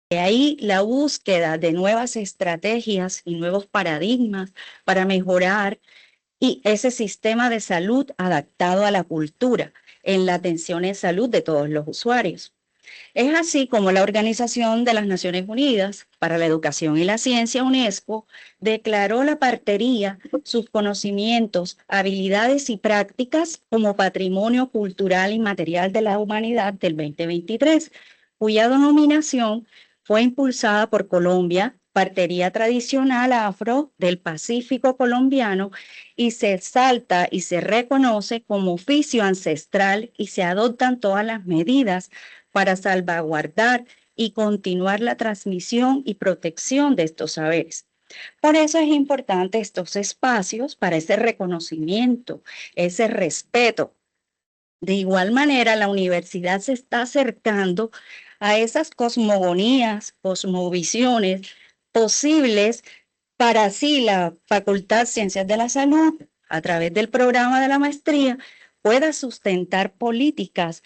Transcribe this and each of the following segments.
De ahí la búsqueda de nuevas estrategias y nuevos paradigmas para mejorar y ese sistema de salud adaptado a la cultura en la atención en salud de todos los usuarios. Es así como la Organización de las Naciones Unidas para la Educación y la Ciencia, UNESCO, declaró la partería, sus conocimientos, habilidades y prácticas como patrimonio cultural y material de la humanidad del 2023, cuya denominación fue impulsada por Colombia, partería tradicional afro del Pacífico colombiano, y se exalta y se reconoce como oficio ancestral y se adoptan todas las medidas para salvaguardar y continuar la transmisión y protección de estos saberes. Por eso es importante estos espacios para ese reconocimiento, ese respeto. De igual manera, la universidad se está acercando a esas cosmogonías, cosmovisiones posibles para así la Facultad de Ciencias de la Salud, a través del programa de la maestría, pueda sustentar políticas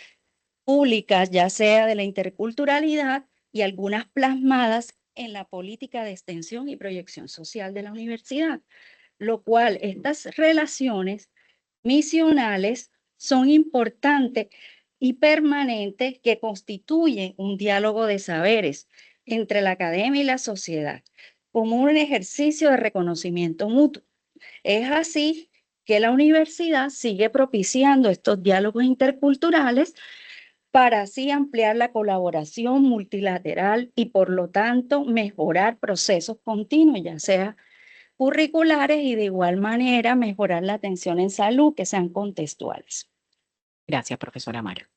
públicas, ya sea de la interculturalidad y algunas plasmadas en la política de extensión y proyección social de la universidad, lo cual estas relaciones misionales son importantes y permanentes que constituyen un diálogo de saberes entre la academia y la sociedad, como un ejercicio de reconocimiento mutuo. Es así que la universidad sigue propiciando estos diálogos interculturales para así ampliar la colaboración multilateral y por lo tanto mejorar procesos continuos, ya sea curriculares y de igual manera mejorar la atención en salud que sean contextuales. Gracias, profesora Mara.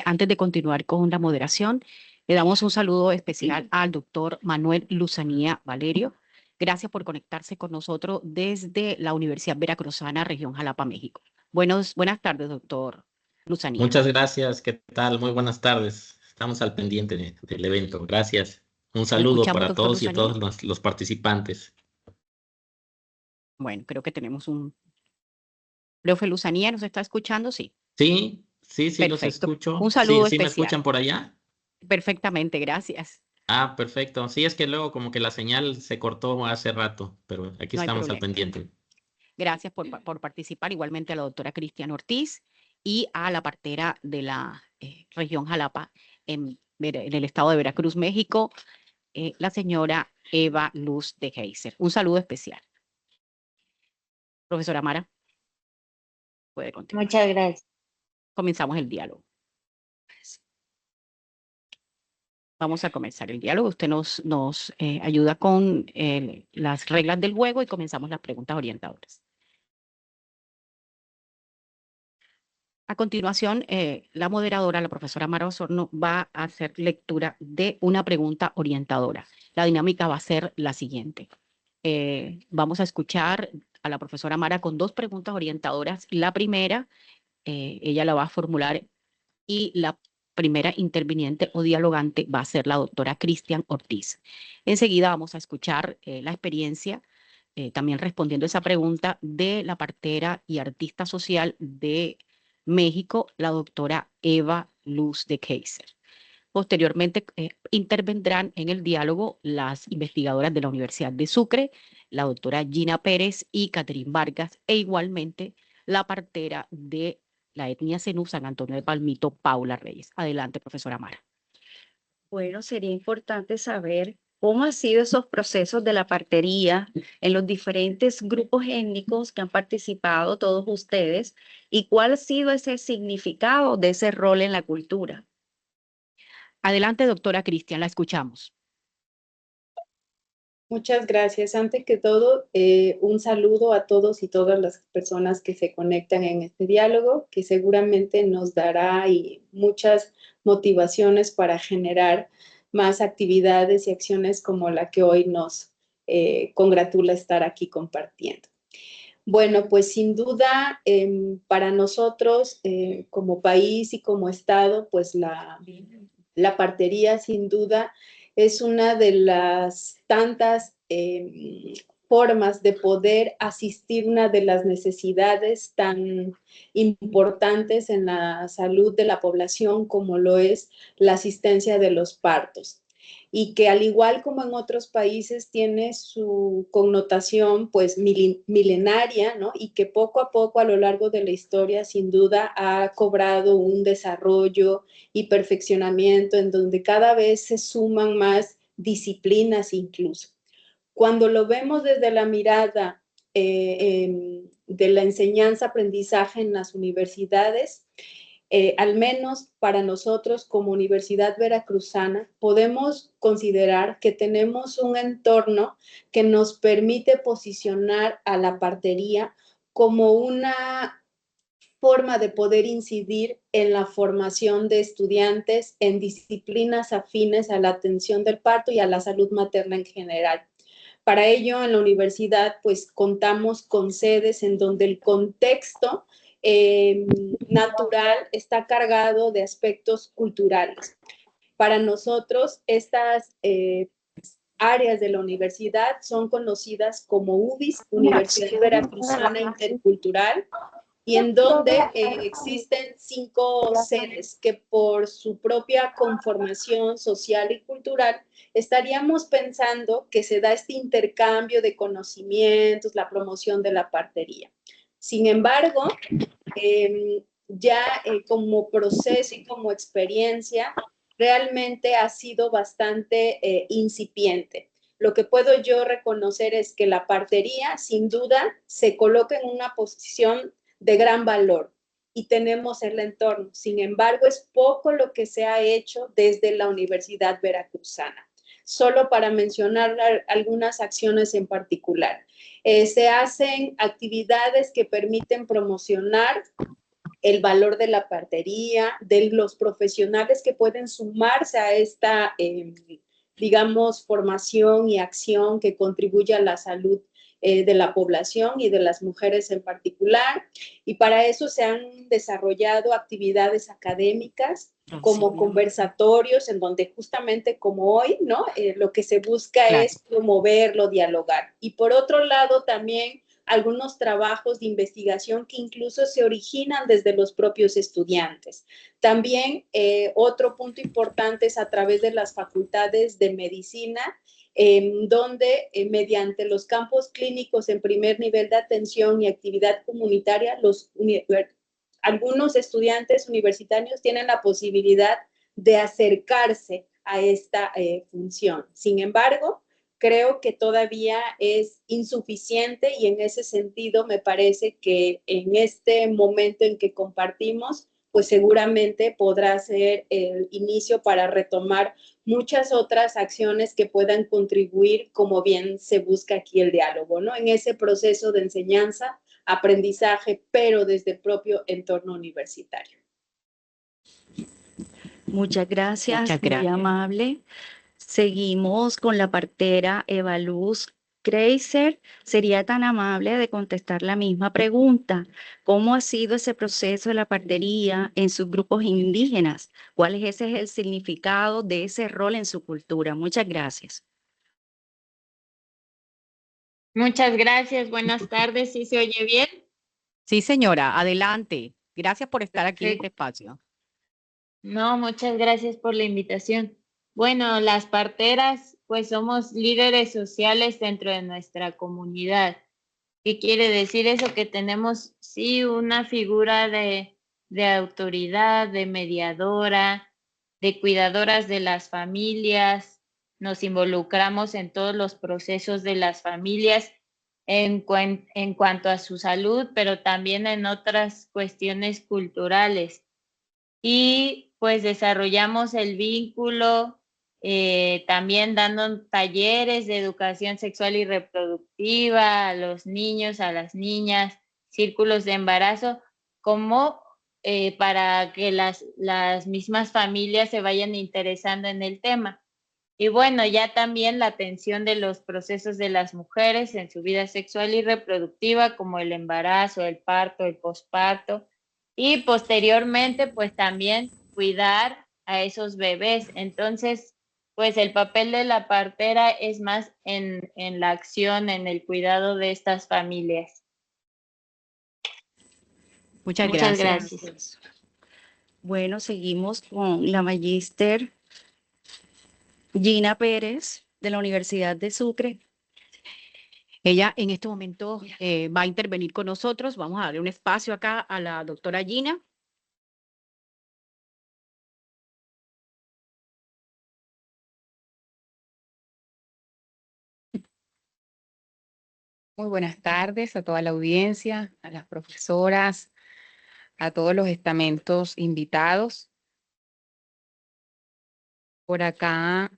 Antes de continuar con la moderación, le damos un saludo especial al doctor Manuel Luzanía Valerio. Gracias por conectarse con nosotros desde la Universidad Veracruzana, región Jalapa, México. Buenas tardes, doctor Luzanía. Muchas gracias, ¿qué tal? Muy buenas tardes. Estamos al pendiente del evento. Gracias. Un saludo para doctor todos y Luzanía? todos los participantes. Bueno, creo que tenemos un... Profe Luzanía, ¿nos está escuchando? Sí. Sí, los Perfecto. escucho. Un Sí, saludo sí me especial. escuchan por allá. Perfectamente, gracias. Ah, perfecto. Sí, es que luego como que la señal se cortó hace rato, pero aquí No hay estamos al problema. pendiente. Gracias por participar, igualmente a la doctora Cristian Ortiz y a la partera de la región Jalapa en el estado de Veracruz, México, la señora Eva Luz de Geiser. Un saludo especial. Profesora Mara, puede continuar. Muchas gracias. Comenzamos el diálogo. Vamos a comenzar el diálogo. Usted nos ayuda con las reglas del juego y comenzamos las preguntas orientadoras. A continuación, la moderadora, la profesora Mara Osorno, va a hacer lectura de una pregunta orientadora. La dinámica va a ser la siguiente. Vamos a escuchar a la profesora Mara con dos preguntas orientadoras. La primera, ella la va a formular y la primera interviniente o dialogante va a ser la doctora Cristian Ortiz. Enseguida vamos a escuchar la experiencia, también respondiendo esa pregunta, de la partera y artista social de México, la doctora Eva Luz de Geiser. Posteriormente intervendrán en el diálogo las investigadoras de la Universidad de Sucre, la doctora Gina Pérez y Catherine Vargas, e igualmente la partera de la etnia Zenú San Antonio de Palmito, Paula Reyes. Adelante, profesora Mara. Bueno, sería importante saber cómo han sido esos procesos de la partería en los diferentes grupos étnicos que han participado todos ustedes y cuál ha sido ese significado de ese rol en la cultura. Adelante, doctora Cristian, la escuchamos. Muchas gracias. Antes que todo, un saludo a todos y todas las personas que se conectan en este diálogo, que seguramente nos dará muchas motivaciones para generar más actividades y acciones como la que hoy nos congratula estar aquí compartiendo. Bueno, pues sin duda, para nosotros como país y como Estado, pues la partería sin duda es una de las tantas formas de poder asistir una de las necesidades tan importantes en la salud de la población como lo es la asistencia de los partos. y que al igual como en otros países tiene su connotación pues milenaria, ¿no? Y que poco a poco a lo largo de la historia sin duda ha cobrado un desarrollo y perfeccionamiento en donde cada vez se suman más disciplinas incluso. Cuando lo vemos desde la mirada de la enseñanza-aprendizaje en las universidades, al menos para nosotros como Universidad Veracruzana, podemos considerar que tenemos un entorno que nos permite posicionar a la partería como una forma de poder incidir en la formación de estudiantes en disciplinas afines a la atención del parto y a la salud materna en general. Para ello, en la universidad, pues contamos con sedes en donde el contexto natural está cargado de aspectos culturales. Para nosotros, estas áreas de la universidad son conocidas como UVIS, Universidad Veracruzana Intercultural, y en donde existen 5 sedes que por su propia conformación social y cultural estaríamos pensando que se da este intercambio de conocimientos, la promoción de la partería. Sin embargo, ya como proceso y como experiencia, realmente ha sido bastante incipiente. Lo que puedo yo reconocer es que la partería, sin duda, se coloca en una posición de gran valor y tenemos el entorno. Sin embargo, es poco lo que se ha hecho desde la Universidad Veracruzana. Solo para mencionar algunas acciones en particular. Se hacen actividades que permiten promocionar el valor de la partería, de los profesionales que pueden sumarse a esta, digamos, formación y acción que contribuye a la salud de la población y de las mujeres en particular. Y para eso se han desarrollado actividades académicas como conversatorios en donde justamente como hoy, ¿no? Lo que se busca es promoverlo, dialogar. Y por otro lado también algunos trabajos de investigación que incluso se originan desde los propios estudiantes. También otro punto importante es a través de las facultades de medicina, donde mediante los campos clínicos en primer nivel de atención y actividad comunitaria, algunos estudiantes universitarios tienen la posibilidad de acercarse a esta función. Sin embargo, creo que todavía es insuficiente y en ese sentido me parece que en este momento en que compartimos, pues seguramente podrá ser el inicio para retomar muchas otras acciones que puedan contribuir, como bien se busca aquí el diálogo, ¿no? En ese proceso de enseñanza, aprendizaje, pero desde el propio entorno universitario. Muchas gracias, muy amable. Seguimos con la partera Eva Luz Kreiser. Sería tan amable de contestar la misma pregunta. ¿Cómo ha sido ese proceso de la partería en sus grupos indígenas? ¿Cuál es el significado de ese rol en su cultura? Muchas gracias. Muchas gracias. Buenas tardes. ¿Sí se oye bien? Sí, señora. Adelante. Gracias por estar aquí en este espacio. No, muchas gracias por la invitación. Bueno, las parteras, pues somos líderes sociales dentro de nuestra comunidad. ¿Qué quiere decir eso? Que tenemos, sí, una figura de autoridad, de mediadora, de cuidadoras de las familias. Nos involucramos en todos los procesos de las familias en cuanto a su salud, pero también en otras cuestiones culturales. Y pues desarrollamos el vínculo, también dando talleres de educación sexual y reproductiva a los niños, a las niñas, círculos de embarazo, como para que las mismas familias se vayan interesando en el tema. Y bueno, ya también la atención de los procesos de las mujeres en su vida sexual y reproductiva, como el embarazo, el parto, el posparto, y posteriormente, pues también cuidar a esos bebés. Entonces, pues el papel de la partera es más en la acción, en el cuidado de estas familias. Muchas gracias. Bueno, seguimos con la magíster Gina Pérez, de la Universidad de Sucre. Ella en este momento va a intervenir con nosotros. Vamos a darle un espacio acá a la doctora Gina. Muy buenas tardes a toda la audiencia, a las profesoras, a todos los estamentos invitados. Por acá,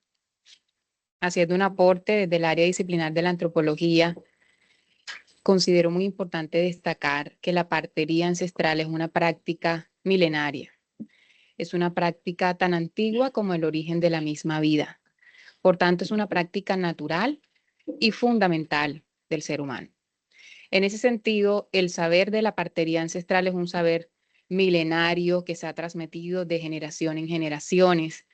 haciendo un aporte desde el área disciplinar de la antropología, considero muy importante destacar que la partería ancestral es una práctica milenaria. Es una práctica tan antigua como el origen de la misma vida. Por tanto, es una práctica natural y fundamental del ser humano. En ese sentido, el saber de la partería ancestral es un saber milenario que se ha transmitido de generación en generaciones,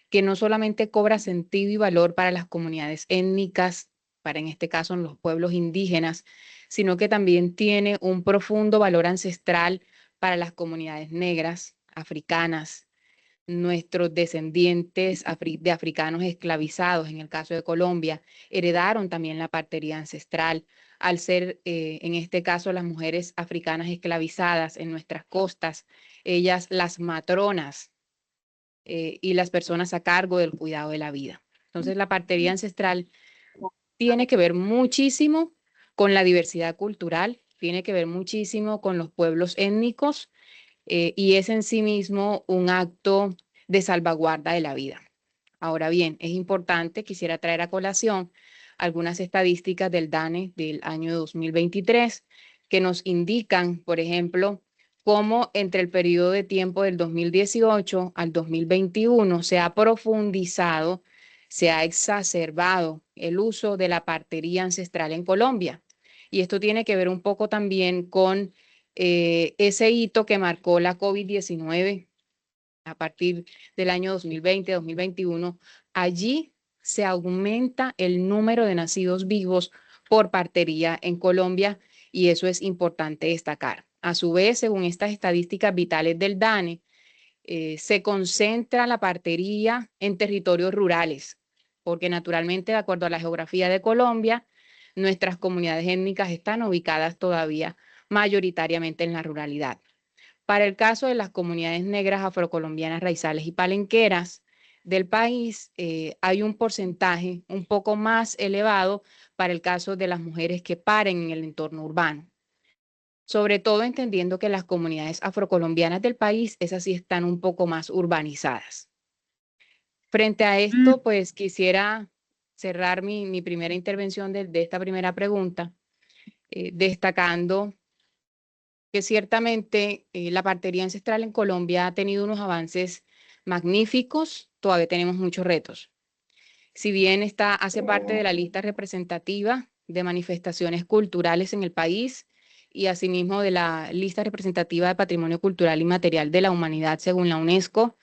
que no solamente cobra sentido y valor para las comunidades étnicas, para en este caso los pueblos indígenas, sino que también tiene un profundo valor ancestral para las comunidades negras, africanas, nuestros descendientes de africanos esclavizados, en el caso de Colombia, heredaron también la partería ancestral, al ser, en este caso, las mujeres africanas esclavizadas en nuestras costas, ellas las matronas y las personas a cargo del cuidado de la vida. Entonces, la partería ancestral tiene que ver muchísimo con la diversidad cultural, tiene que ver muchísimo con los pueblos étnicos, y es en sí mismo un acto de salvaguarda de la vida. Ahora bien, es importante, quisiera traer a colación algunas estadísticas del DANE del año 2023 que nos indican, por ejemplo, cómo entre el periodo de tiempo del 2018 al 2021 se ha profundizado, se ha exacerbado el uso de la partería ancestral en Colombia. Y esto tiene que ver un poco también con ese hito que marcó la COVID-19 a partir del año 2020-2021. Allí se aumenta el número de nacidos vivos por partería en Colombia y eso es importante destacar. A su vez, según estas estadísticas vitales del DANE, se concentra la partería en territorios rurales, porque naturalmente, de acuerdo a la geografía de Colombia, nuestras comunidades étnicas están ubicadas todavía mayoritariamente en la ruralidad. Para el caso de las comunidades negras, afrocolombianas, raizales y palenqueras del país, hay un porcentaje un poco más elevado para el caso de las mujeres que paren en el entorno urbano. Sobre todo entendiendo que las comunidades afrocolombianas del país, esas sí están un poco más urbanizadas. Frente a esto, pues quisiera cerrar mi primera intervención de esta primera pregunta, destacando que ciertamente la partería ancestral en Colombia ha tenido unos avances magníficos, todavía tenemos muchos retos. Si bien hace parte de la lista representativa de manifestaciones culturales en el país y asimismo de la lista representativa de patrimonio cultural y material de la humanidad según la UNESCO,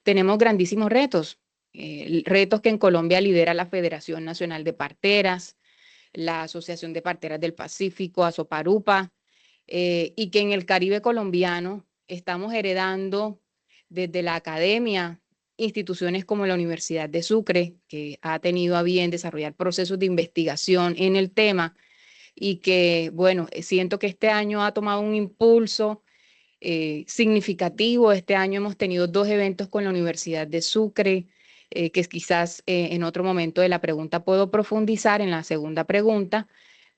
tenemos grandísimos retos. Retos que en Colombia lidera la Federación Nacional de Parteras, la Asociación de Parteras del Pacífico, ASOPARUPA, y que en el Caribe colombiano estamos heredando desde la academia instituciones como la Universidad de Sucre, que ha tenido a bien desarrollar procesos de investigación en el tema y que, bueno, siento que este año ha tomado un impulso significativo. Este año hemos tenido 2 eventos con la Universidad de Sucre, que quizás en otro momento de la pregunta puedo profundizar en la segunda pregunta,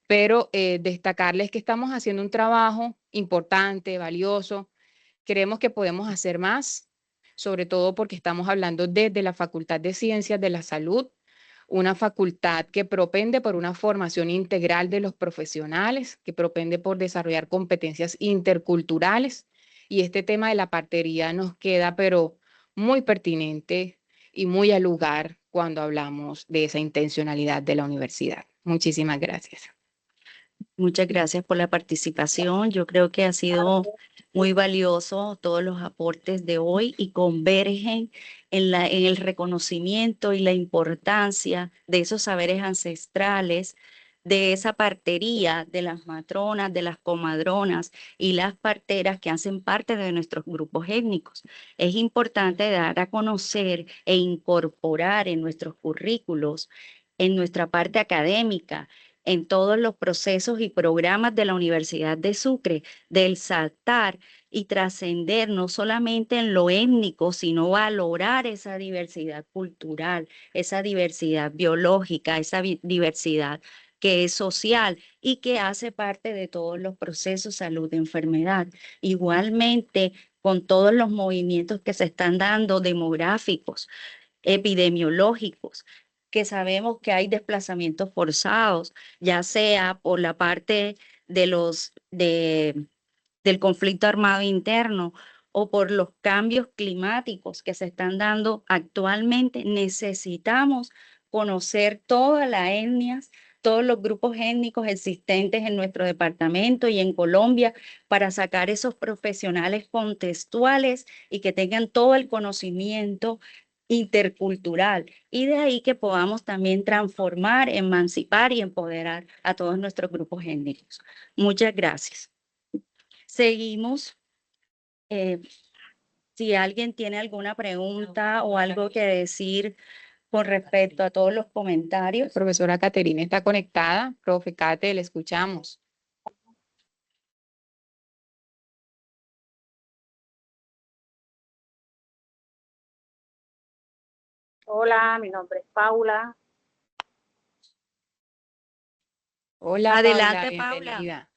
pero destacarles que estamos haciendo un trabajo importante, valioso. Creemos que podemos hacer más, sobre todo porque estamos hablando desde la Facultad de Ciencias de la Salud, una facultad que propende por una formación integral de los profesionales, que propende por desarrollar competencias interculturales. Y este tema de la partería nos queda, pero muy pertinente y muy al lugar cuando hablamos de esa intencionalidad de la universidad. Muchísimas gracias. Muchas gracias por la participación. Yo creo que ha sido muy valioso todos los aportes de hoy y convergen en el reconocimiento y la importancia de esos saberes ancestrales, de esa partería, de las matronas, de las comadronas y las parteras que hacen parte de nuestros grupos étnicos. Es importante dar a conocer e incorporar en nuestros currículos, en nuestra parte académica, en todos los procesos y programas de la Universidad de Sucre, del saltar y trascender no solamente en lo étnico, sino valorar esa diversidad cultural, esa diversidad biológica, esa diversidad que es social y que hace parte de todos los procesos salud-enfermedad. Igualmente, con todos los movimientos que se están dando demográficos, epidemiológicos, que sabemos que hay desplazamientos forzados, ya sea por la parte del conflicto armado interno o por los cambios climáticos que se están dando actualmente, necesitamos conocer todas las etnias, todos los grupos étnicos existentes en nuestro departamento y en Colombia para sacar esos profesionales contextuales y que tengan todo el conocimiento intercultural, y de ahí que podamos también transformar, emancipar y empoderar a todos nuestros grupos étnicos. Muchas gracias. Seguimos. Si alguien tiene alguna pregunta o algo que decir con respecto a todos los comentarios. Profesora Caterina está conectada. Profe Cate, le escuchamos. Hola, mi nombre es Paula. Hola, Adelante, Paula, bienvenida.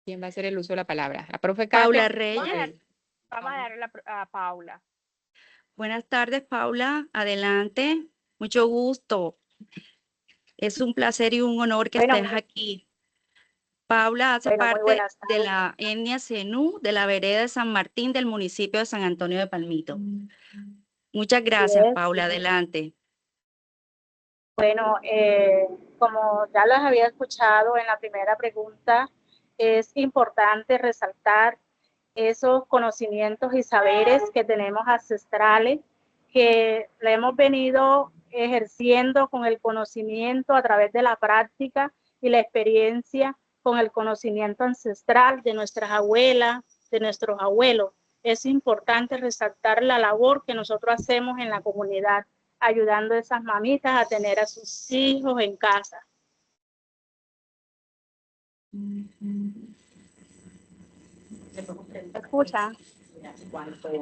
¿Quién va a hacer el uso de la palabra? La profe Cate. Paula Reyes. Vamos a darle a Paula. Buenas tardes, Paula. Adelante. Mucho gusto. Es un placer y un honor que estés aquí. Paula hace parte de la etnia Zenú, de la vereda de San Martín, del municipio de San Antonio de Palmito. Muchas gracias, Paula. Adelante. Bueno, como ya los había escuchado en la primera pregunta, es importante resaltar esos conocimientos y saberes que tenemos ancestrales, que le hemos venido ejerciendo con el conocimiento a través de la práctica y la experiencia con el conocimiento ancestral de nuestras abuelas, de nuestros abuelos. Es importante resaltar la labor que nosotros hacemos en la comunidad, ayudando a esas mamitas a tener a sus hijos en casa. ¿Me escuchan?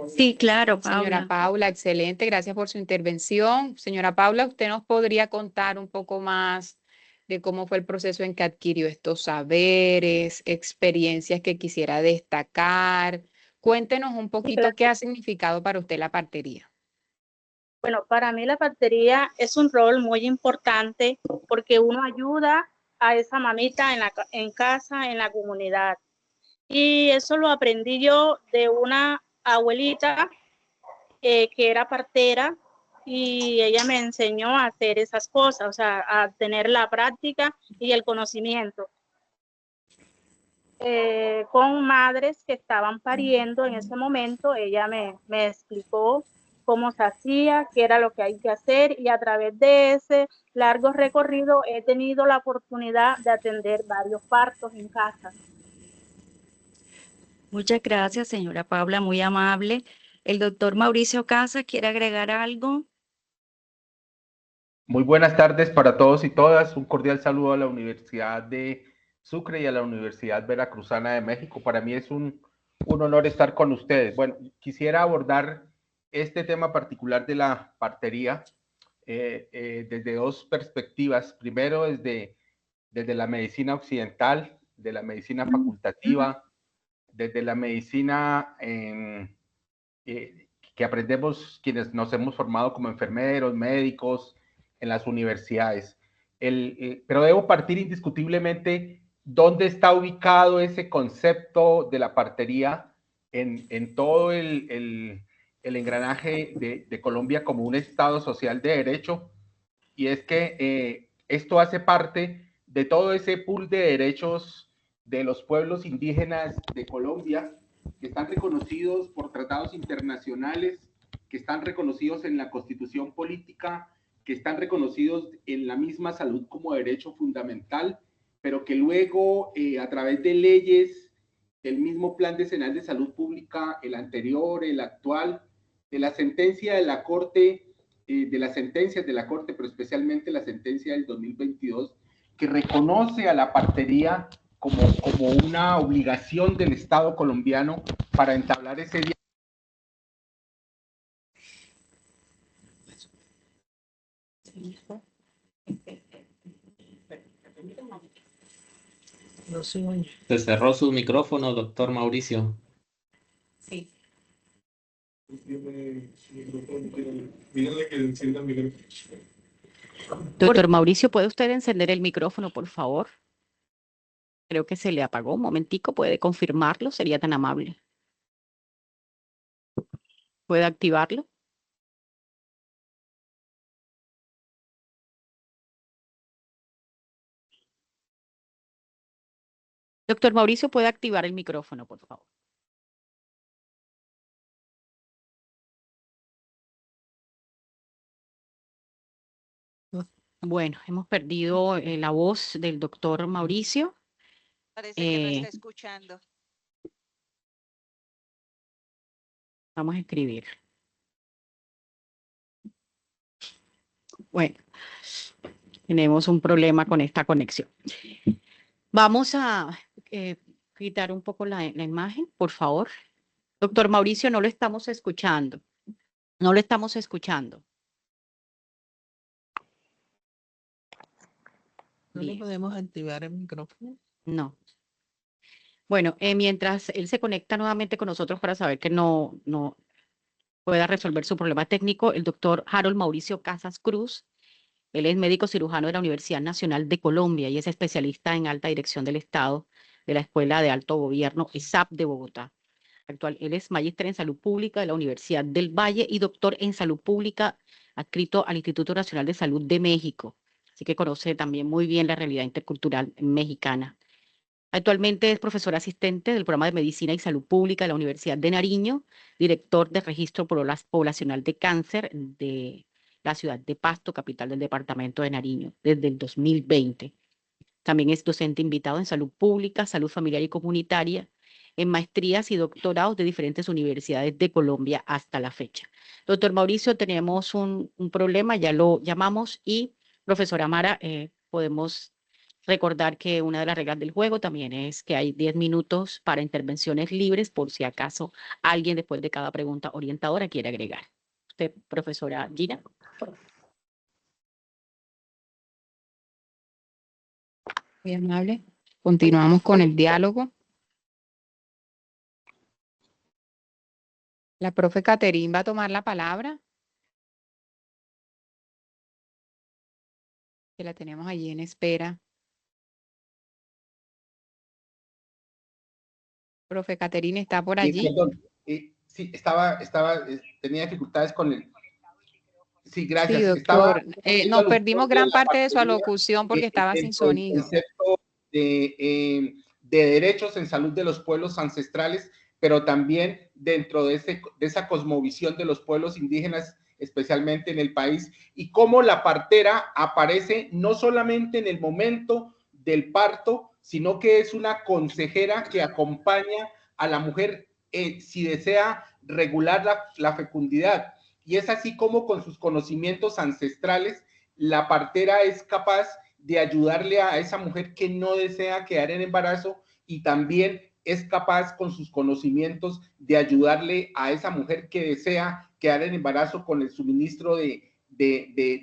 Sí, claro, Paula. Señora Paula, excelente, gracias por su intervención. Señora Paula, ¿usted nos podría contar un poco más de cómo fue el proceso en que adquirió estos saberes, experiencias que quisiera destacar? Cuéntenos un poquito qué ha significado para usted la partería. Bueno, para mí la partería es un rol muy importante porque uno ayuda a esa mamita en casa, en la comunidad. Y eso lo aprendí yo de una abuelita que era partera, y ella me enseñó a hacer esas cosas, o sea, a tener la práctica y el conocimiento. Con madres que estaban pariendo en ese momento, ella me explicó cómo se hacía, qué era lo que hay que hacer, y a través de ese largo recorrido he tenido la oportunidad de atender varios partos en casa. Muchas gracias, señora Paula, muy amable. El doctor Mauricio Casas, ¿quiere agregar algo? Muy buenas tardes para todos y todas. Un cordial saludo a la Universidad de Sucre y a la Universidad Veracruzana de México. Para mí es un honor estar con ustedes. Bueno, quisiera abordar este tema particular de la partería desde dos perspectivas. Primero, desde la medicina occidental, de la medicina facultativa, desde la medicina que aprendemos quienes nos hemos formado como enfermeros, médicos, en las universidades. Pero debo partir indiscutiblemente dónde está ubicado ese concepto de la partería en todo el engranaje de Colombia como un Estado social de derecho, y es que esto hace parte de todo ese pool de derechos de los pueblos indígenas de Colombia, que están reconocidos por tratados internacionales, que están reconocidos en la Constitución Política que están reconocidos en la misma salud como derecho fundamental, pero que luego a través de leyes, del mismo Plan Decenal de Salud Pública, el anterior, el actual, de la sentencia de la Corte, de las sentencias de la Corte, pero especialmente la sentencia del 2022, que reconoce a la partería como una obligación del Estado colombiano para entablar ese diálogo. Se cerró su micrófono, doctor Mauricio. Sí. Díganle que encienda el micrófono. Doctor Mauricio, ¿puede usted encender el micrófono, por favor? Creo que se le apagó. Un momentico, ¿puede confirmarlo? Sería tan amable. ¿Puede activarlo? Doctor Mauricio, ¿puede activar el micrófono, por favor? Bueno, hemos perdido la voz del doctor Mauricio. Parece que no está escuchando. Vamos a escribir. Bueno, tenemos un problema con esta conexión. Vamos a quitar un poco la imagen, por favor. Doctor Mauricio, no lo estamos escuchando. No lo estamos escuchando. ¿No le podemos activar el micrófono? No. Bueno, mientras él se conecta nuevamente con nosotros para saber que no pueda resolver su problema técnico, el doctor Harold Mauricio Casas Cruz, él es médico cirujano de la Universidad Nacional de Colombia y es especialista en alta dirección del Estado de la Escuela de Alto Gobierno ESAP de Bogotá. Él es magíster en salud pública de la Universidad del Valle y doctor en salud pública adscrito al Instituto Nacional de Salud de México. Así que conoce también muy bien la realidad intercultural mexicana. Actualmente es profesor asistente del programa de Medicina y Salud Pública de la Universidad de Nariño, director de Registro Poblacional de Cáncer de la ciudad de Pasto, capital del departamento de Nariño, desde el 2020. También es docente invitado en Salud Pública, Salud Familiar y Comunitaria, en maestrías y doctorados de diferentes universidades de Colombia hasta la fecha. Doctor Mauricio, tenemos un problema, ya lo llamamos y profesora Mara, podemos recordar que una de las reglas del juego también es que hay 10 minutos para intervenciones libres por si acaso alguien después de cada pregunta orientadora quiere agregar. Usted, profesora Gina. Muy amable. Continuamos con el diálogo. La profe Caterín va a tomar la palabra. Que la tenemos allí en espera. Profe Caterín, ¿está por allí? Perdón, sí, tenía dificultades con el... Sí, gracias. Sí, doctor. Nos perdimos gran parte de su alocución porque estaba sin sonido. El concepto de derechos en salud de los pueblos ancestrales, pero también dentro de esa cosmovisión de los pueblos indígenas, especialmente en el país, y cómo la partera aparece no solamente en el momento del parto, sino que es una consejera que acompaña a la mujer si desea regular la fecundidad. Y es así como con sus conocimientos ancestrales, la partera es capaz de ayudarle a esa mujer que no desea quedar en embarazo y también es capaz con sus conocimientos de ayudarle a esa mujer que desea quedar en embarazo con el suministro de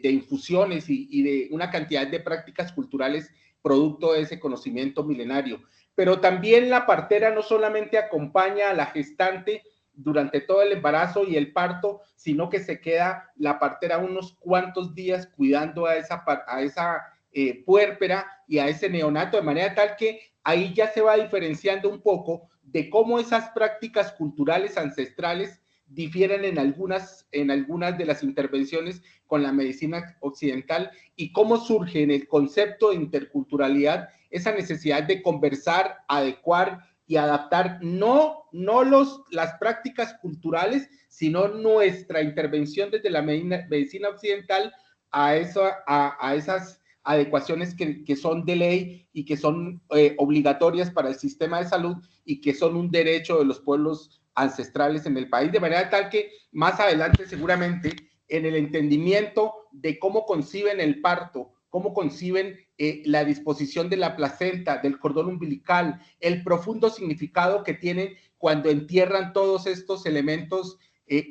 infusiones y de una cantidad de prácticas culturales producto de ese conocimiento milenario. Pero también la partera no solamente acompaña a la gestante durante todo el embarazo y el parto, sino que se queda la partera unos cuantos días cuidando a esa puérpera y a ese neonato, de manera tal que ahí ya se va diferenciando un poco de cómo esas prácticas culturales ancestrales difieren en algunas de las intervenciones con la medicina occidental y cómo surge en el concepto de interculturalidad esa necesidad de conversar, adecuar y adaptar no las prácticas culturales, sino nuestra intervención desde la medicina occidental a esas adecuaciones que son de ley y que son obligatorias para el sistema de salud y que son un derecho de los pueblos ancestrales en el país, de manera tal que más adelante seguramente en el entendimiento de cómo conciben el parto, cómo conciben la disposición de la placenta, del cordón umbilical, el profundo significado que tienen cuando entierran todos estos elementos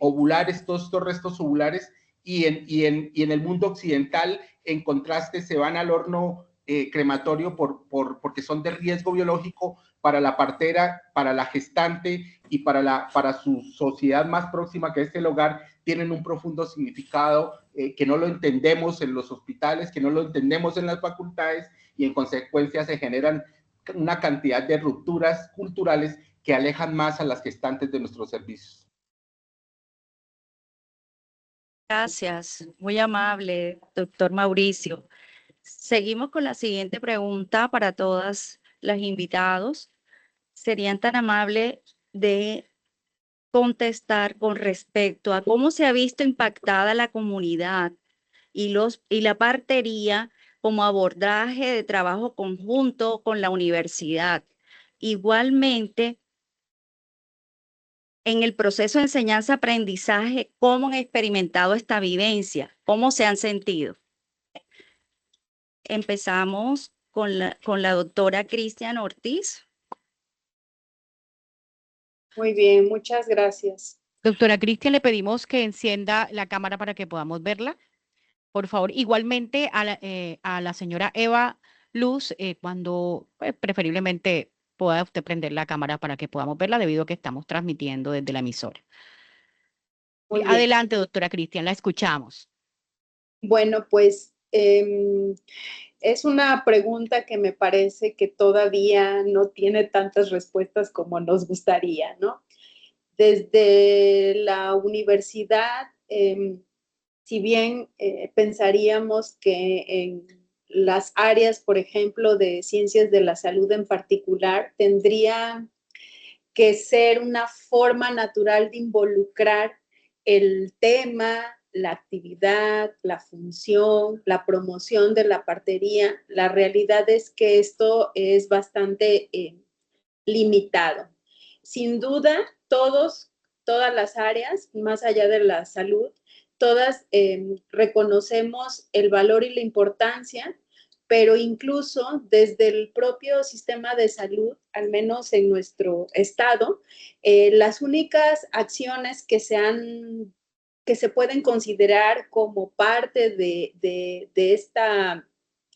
ovulares, todos estos restos ovulares, y en el mundo occidental, en contraste, se van al horno crematorio porque son de riesgo biológico para la partera, para la gestante y para su sociedad más próxima, que es el hogar. Tienen un profundo significado que no lo entendemos en los hospitales, que no lo entendemos en las facultades, y en consecuencia se generan una cantidad de rupturas culturales que alejan más a las gestantes de nuestros servicios. Gracias, muy amable, doctor Mauricio. Seguimos con la siguiente pregunta para todas las invitados. ¿Serían tan amables de contestar con respecto a cómo se ha visto impactada la comunidad y la partería como abordaje de trabajo conjunto con la universidad? Igualmente, en el proceso de enseñanza-aprendizaje, ¿cómo han experimentado esta vivencia? ¿Cómo se han sentido? Empezamos con la doctora Cristian Ortiz. Muy bien, muchas gracias. Doctora Cristian, le pedimos que encienda la cámara para que podamos verla. Por favor, igualmente a la señora Eva Luz, cuando preferiblemente pueda usted prender la cámara para que podamos verla, debido a que estamos transmitiendo desde la emisora. Muy bien. Adelante, doctora Cristian, la escuchamos. Bueno, pues es una pregunta que me parece que todavía no tiene tantas respuestas como nos gustaría, ¿no? Desde la universidad, si bien pensaríamos que en las áreas, por ejemplo, de ciencias de la salud en particular, tendría que ser una forma natural de involucrar el tema, la actividad, la función, la promoción de la partería. La realidad es que esto es bastante limitado. Sin duda, todas las áreas, más allá de la salud, todas reconocemos el valor y la importancia, pero incluso desde el propio sistema de salud, al menos en nuestro estado, las únicas acciones que se pueden considerar como parte de esta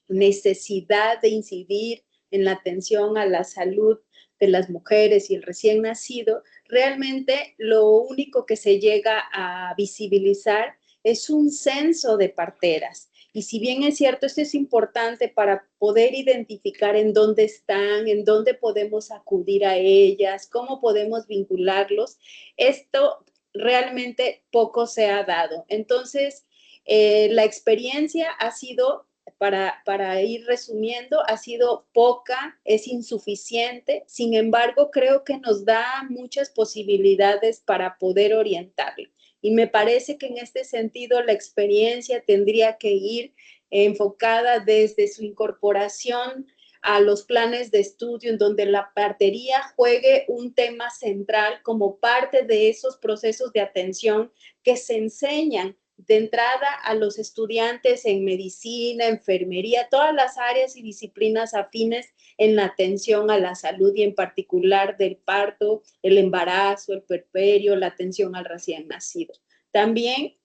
necesidad de incidir en la atención a la salud de las mujeres y el recién nacido, realmente lo único que se llega a visibilizar es un censo de parteras. Y si bien es cierto, esto es importante para poder identificar en dónde están, en dónde podemos acudir a ellas, cómo podemos vincularlos, esto realmente poco se ha dado. Entonces, la experiencia ha sido, para ir resumiendo, ha sido poca, es insuficiente. Sin embargo, creo que nos da muchas posibilidades para poder orientarlo. Y me parece que en este sentido la experiencia tendría que ir enfocada desde su incorporación a los planes de estudio, en donde la partería juegue un tema central como parte de esos procesos de atención que se enseñan de entrada a los estudiantes en medicina, enfermería, todas las áreas y disciplinas afines en la atención a la salud y en particular del parto, el embarazo, el puerperio, la atención al recién nacido. También,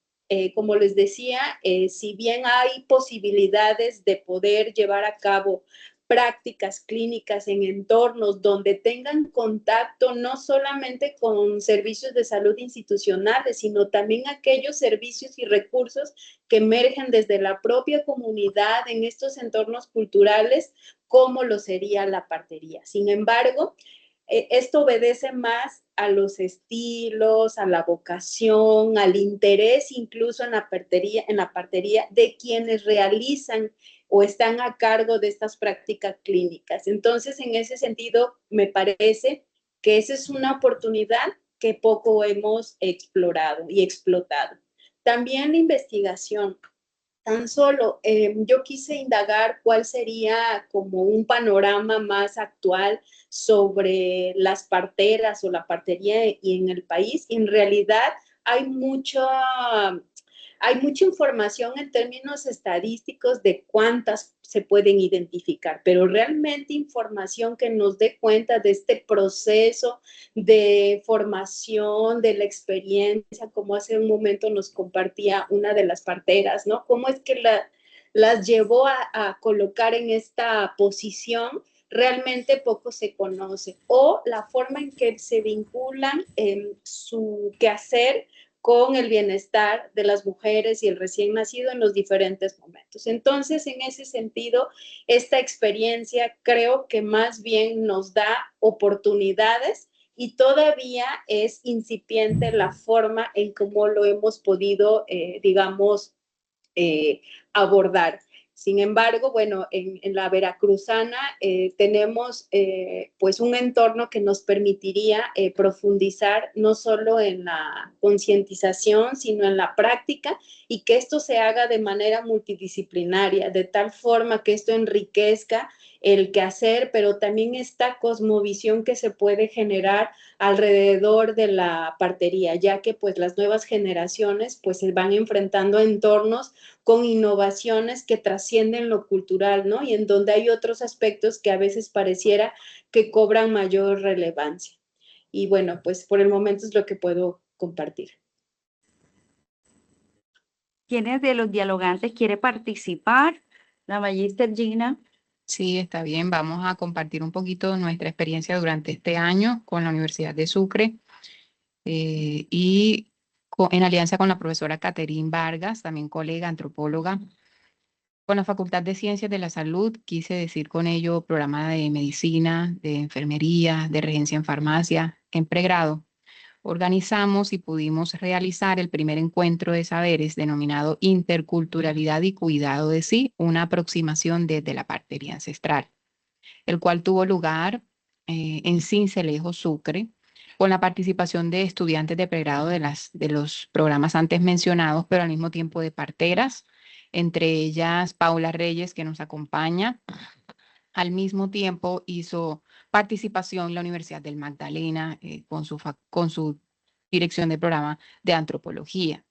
como les decía, si bien hay posibilidades de poder llevar a cabo prácticas clínicas en entornos donde tengan contacto no solamente con servicios de salud institucionales, sino también aquellos servicios y recursos que emergen desde la propia comunidad en estos entornos culturales, como lo sería la partería. Sin embargo, esto obedece más a los estilos, a la vocación, al interés incluso en la partería de quienes realizan o están a cargo de estas prácticas clínicas. Entonces, en ese sentido, me parece que esa es una oportunidad que poco hemos explorado y explotado. También la investigación. Tan solo yo quise indagar cuál sería como un panorama más actual sobre las parteras o la partería en el país. Y en realidad hay mucha información en términos estadísticos de cuántas se pueden identificar, pero realmente información que nos dé cuenta de este proceso de formación, de la experiencia, como hace un momento nos compartía una de las parteras, ¿no? Cómo es que las llevó a colocar en esta posición, realmente poco se conoce, o la forma en que se vinculan en su quehacer con el bienestar de las mujeres y el recién nacido en los diferentes momentos. Entonces, en ese sentido, esta experiencia creo que más bien nos da oportunidades y todavía es incipiente la forma en cómo lo hemos podido, digamos, abordar. Sin embargo, bueno, en la veracruzana tenemos pues un entorno que nos permitiría profundizar no solo en la concientización, sino en la práctica y que esto se haga de manera multidisciplinaria, de tal forma que esto enriquezca el quehacer, pero también esta cosmovisión que se puede generar alrededor de la partería, ya que pues las nuevas generaciones pues se van enfrentando a entornos con innovaciones que trascienden lo cultural, ¿no? Y en donde hay otros aspectos que a veces pareciera que cobran mayor relevancia. Y bueno, pues por el momento es lo que puedo compartir. ¿Quiénes de los dialogantes quiere participar? La magíster Gina. Sí, está bien. Vamos a compartir un poquito nuestra experiencia durante este año con la Universidad de Sucre y en alianza con la profesora Caterine Vargas, también colega antropóloga. Con la Facultad de Ciencias de la Salud, quise decir con ello programa de medicina, de enfermería, de regencia en farmacia, en pregrado. Organizamos y pudimos realizar el primer encuentro de saberes denominado Interculturalidad y Cuidado de Sí, una aproximación desde la partería ancestral, el cual tuvo lugar en Sincelejo, Sucre, con la participación de estudiantes de pregrado de los programas antes mencionados, pero al mismo tiempo de parteras, entre ellas Paula Reyes, que nos acompaña. Al mismo tiempo hizo participación en la Universidad del Magdalena con su dirección de programa de antropología.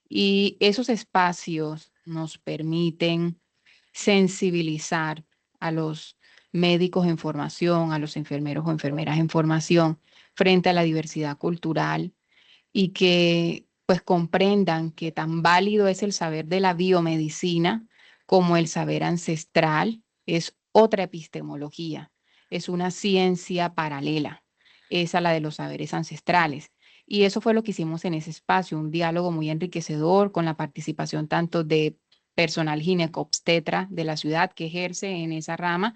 Y esos espacios nos permiten sensibilizar a los médicos en formación, a los enfermeros o enfermeras en formación frente a la diversidad cultural y que pues comprendan que tan válido es el saber de la biomedicina como el saber ancestral. Es otra epistemología, es una ciencia paralela, es a la de los saberes ancestrales. Y eso fue lo que hicimos en ese espacio, un diálogo muy enriquecedor con la participación tanto de personal ginecobstetra de la ciudad que ejerce en esa rama,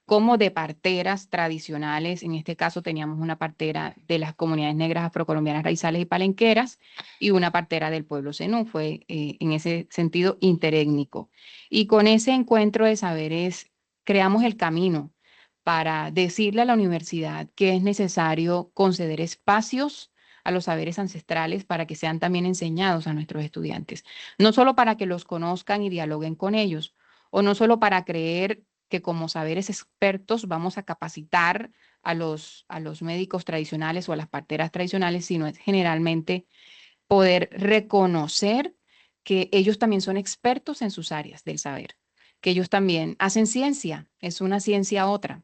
como de parteras tradicionales. En este caso teníamos una partera de las comunidades negras afrocolombianas raizales y palenqueras y una partera del pueblo zenú. Fue en ese sentido interétnico. Y con ese encuentro de saberes creamos el camino para decirle a la universidad que es necesario conceder espacios a los saberes ancestrales para que sean también enseñados a nuestros estudiantes, no solo para que los conozcan y dialoguen con ellos, o no solo para creer que como saberes expertos vamos a capacitar a los médicos tradicionales o a las parteras tradicionales, sino es generalmente poder reconocer que ellos también son expertos en sus áreas del saber, que ellos también hacen ciencia, es una ciencia otra.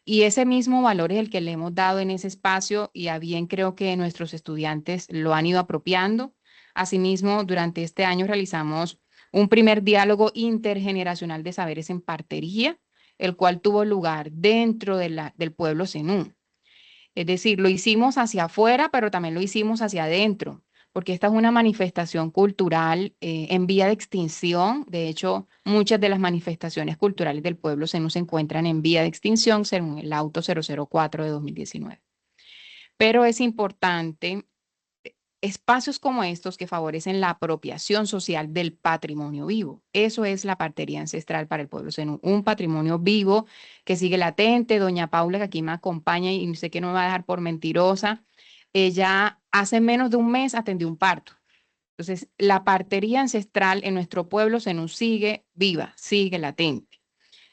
Y ese mismo valor es el que le hemos dado en ese espacio y a bien creo que nuestros estudiantes lo han ido apropiando. Asimismo, durante este año realizamos un primer diálogo intergeneracional de saberes en partería, el cual tuvo lugar dentro del pueblo zenú. Es decir, lo hicimos hacia afuera, pero también lo hicimos hacia adentro, porque esta es una manifestación cultural en vía de extinción. De hecho, muchas de las manifestaciones culturales del pueblo zenú se encuentran en vía de extinción según el auto 004 de 2019. Pero es importante espacios como estos que favorecen la apropiación social del patrimonio vivo. Eso es la partería ancestral para el pueblo zenú, un patrimonio vivo que sigue latente. Doña Paula, que aquí me acompaña y sé que no me va a dejar por mentirosa, ella hace menos de un mes atendió un parto Entonces, la partería ancestral en nuestro pueblo Zenú sigue viva, sigue latente.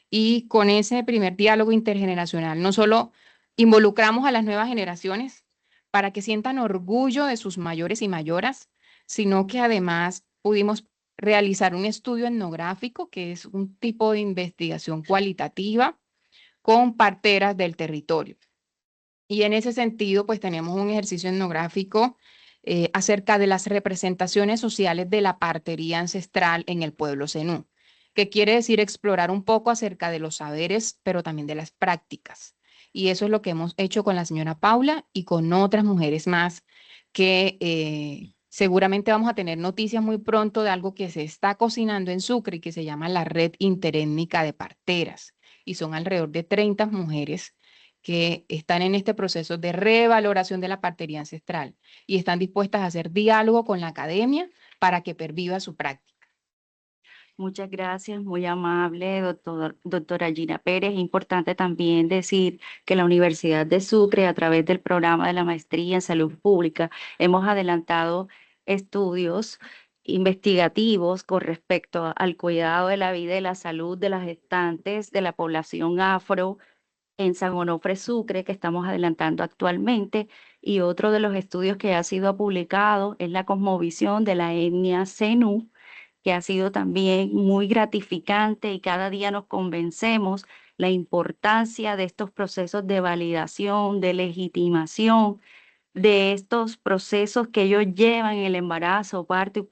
Y con ese primer diálogo intergeneracional, no solo involucramos a las nuevas generaciones para que sientan orgullo de sus mayores y mayoras, sino que además pudimos realizar un estudio etnográfico, que es un tipo de investigación cualitativa con parteras del territorio. Y en ese sentido, pues tenemos un ejercicio etnográfico acerca de las representaciones sociales de la partería ancestral en el pueblo Zenú, que quiere decir explorar un poco acerca de los saberes, pero también de las prácticas. Y eso es lo que hemos hecho con la señora Paula y con otras mujeres más que seguramente vamos a tener noticias muy pronto de algo que se está cocinando en Sucre y que se llama la Red Interétnica de Parteras. Y son alrededor de 30 mujeres que están en este proceso de revaloración de la partería ancestral y están dispuestas a hacer diálogo con la academia para que perviva su práctica. Muchas gracias, muy amable, doctora Gina Pérez. Es importante también decir que la Universidad de Sucre, a través del programa de la Maestría en Salud Pública, hemos adelantado estudios investigativos con respecto al cuidado de la vida y la salud de las gestantes de la población afro en San Onofre, Sucre, que estamos adelantando actualmente, y otro de los estudios que ha sido publicado es la cosmovisión de la etnia Zenú, que ha sido también muy gratificante y cada día nos convencemos la importancia de estos procesos de validación, de legitimación, de estos procesos que ellos llevan en el embarazo, parto y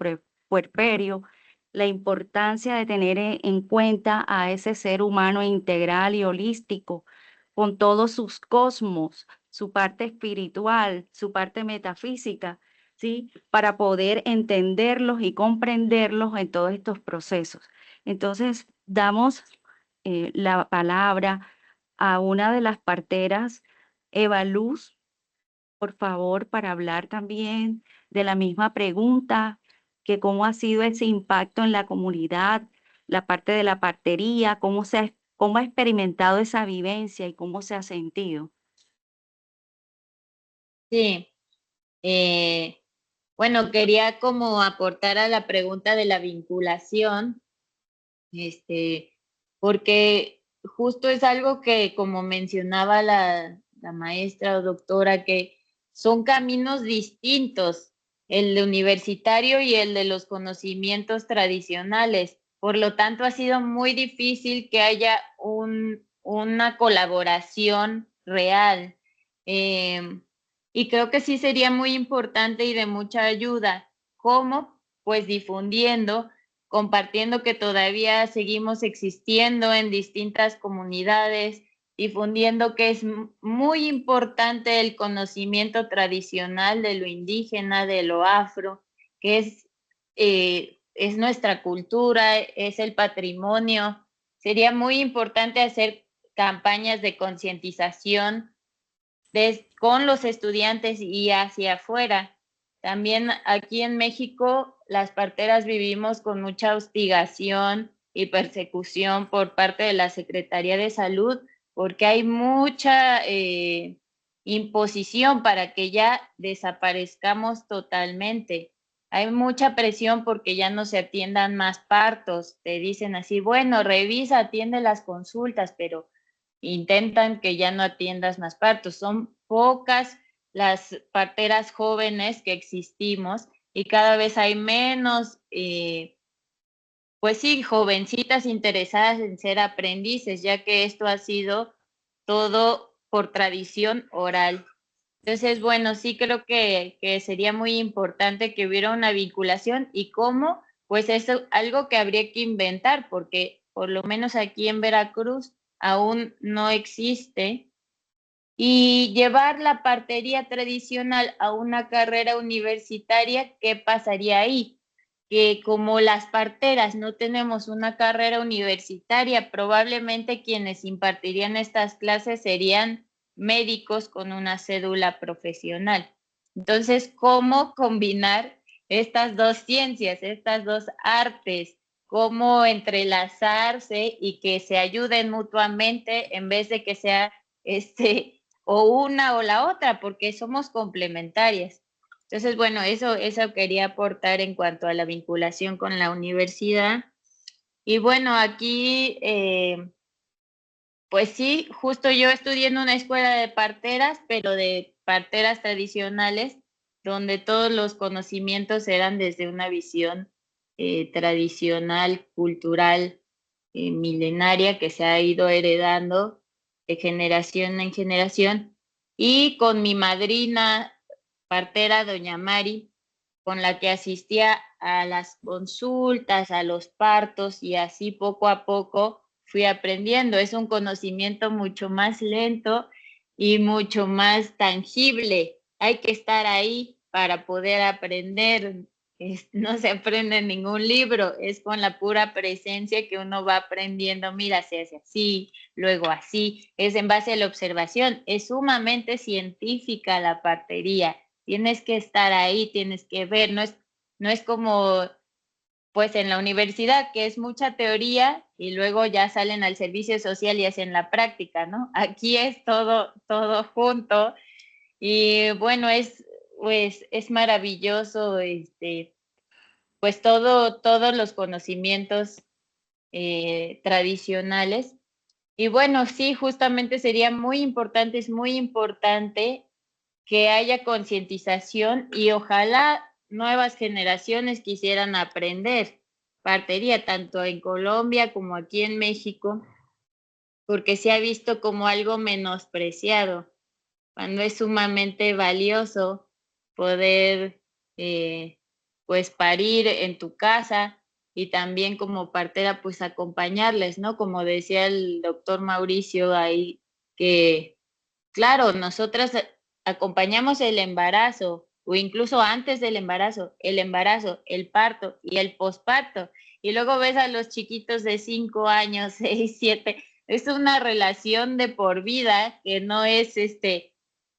puerperio, la importancia de tener en cuenta a ese ser humano integral y holístico, con todos sus cosmos, su parte espiritual, su parte metafísica, ¿sí? Para poder entenderlos y comprenderlos en todos estos procesos. Entonces, damos la palabra a una de las parteras, Eva Luz, por favor, para hablar también de la misma pregunta, que cómo ha sido ese impacto en la comunidad, la parte de la partería, cómo ha experimentado esa vivencia y cómo se ha sentido. Sí, bueno, quería como aportar a la pregunta de la vinculación, porque justo es algo que, como mencionaba la maestra o doctora, que son caminos distintos, el de universitario y el de los conocimientos tradicionales. Por lo tanto, ha sido muy difícil que haya una colaboración real. Y creo que sí sería muy importante y de mucha ayuda. ¿Cómo? Pues difundiendo, compartiendo que todavía seguimos existiendo en distintas comunidades, difundiendo que es muy importante el conocimiento tradicional de lo indígena, de lo afro, que es nuestra cultura, es el patrimonio. Sería muy importante hacer campañas de concientización con los estudiantes y hacia afuera. También aquí en México, las parteras vivimos con mucha hostigación y persecución por parte de la Secretaría de Salud, porque hay mucha imposición para que ya desaparezcamos totalmente. Hay mucha presión porque ya no se atiendan más partos. Te dicen así, bueno, revisa, atiende las consultas, pero intentan que ya no atiendas más partos. Son pocas las parteras jóvenes que existimos y cada vez hay menos, pues sí, jovencitas interesadas en ser aprendices, ya que esto ha sido todo por tradición oral. Entonces, bueno, sí creo que sería muy importante que hubiera una vinculación y cómo, pues es algo que habría que inventar, porque por lo menos aquí en Veracruz aún no existe, y llevar la partería tradicional a una carrera universitaria, ¿qué pasaría ahí? Que como las parteras no tenemos una carrera universitaria, probablemente quienes impartirían estas clases serían médicos con una cédula profesional. Entonces, ¿cómo combinar estas dos ciencias, estas dos artes? ¿Cómo entrelazarse y que se ayuden mutuamente en vez de que sea o una o la otra, porque somos complementarias? Entonces, bueno, eso quería aportar en cuanto a la vinculación con la universidad. Y bueno, aquí, pues sí, justo yo estudié en una escuela de parteras, pero de parteras tradicionales, donde todos los conocimientos eran desde una visión tradicional, cultural, milenaria, que se ha ido heredando de generación en generación. Y con mi madrina partera, doña Mari, con la que asistía a las consultas, a los partos, y así poco a poco fui aprendiendo. Es un conocimiento mucho más lento y mucho más tangible. Hay que estar ahí para poder aprender. No se aprende en ningún libro, es con la pura presencia que uno va aprendiendo. Mira, se hace así, luego así, es en base a la observación. Es sumamente científica la partería. Tienes que estar ahí, tienes que ver, no es como pues en la universidad, que es mucha teoría y luego ya salen al servicio social y hacen la práctica, ¿no? Aquí es todo junto y bueno, es maravilloso, pues todos los conocimientos tradicionales. Y bueno, sí, justamente sería muy importante, es muy importante que haya concientización y ojalá nuevas generaciones quisieran aprender partería, tanto en Colombia como aquí en México, porque se ha visto como algo menospreciado, cuando es sumamente valioso poder pues parir en tu casa y también como partera pues acompañarles, ¿no? Como decía el doctor Mauricio ahí, que claro, nosotras acompañamos el embarazo o incluso antes del embarazo, el parto y el posparto. Y luego ves a los chiquitos de 5 años, 6, 7. Es una relación de por vida que no es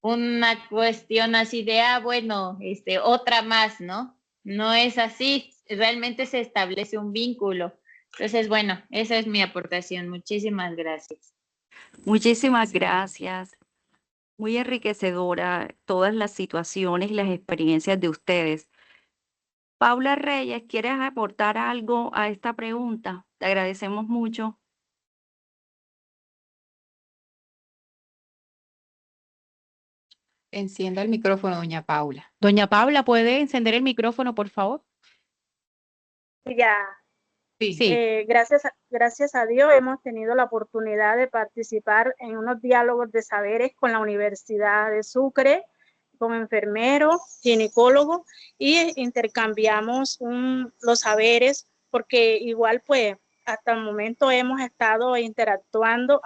una cuestión así de, bueno, otra más, ¿no? No es así, realmente se establece un vínculo. Entonces, bueno, esa es mi aportación. Muchísimas gracias. Muchísimas gracias. Muy enriquecedora todas las situaciones y las experiencias de ustedes. Paula Reyes, ¿quieres aportar algo a esta pregunta? Te agradecemos mucho. Encienda el micrófono, doña Paula. Doña Paula, ¿puede encender el micrófono, por favor? Ya. Sí. Gracias a Dios hemos tenido la oportunidad de participar en unos diálogos de saberes con la Universidad de Sucre, con enfermeros, ginecólogos, y intercambiamos los saberes, porque igual pues hasta el momento hemos estado interactuando,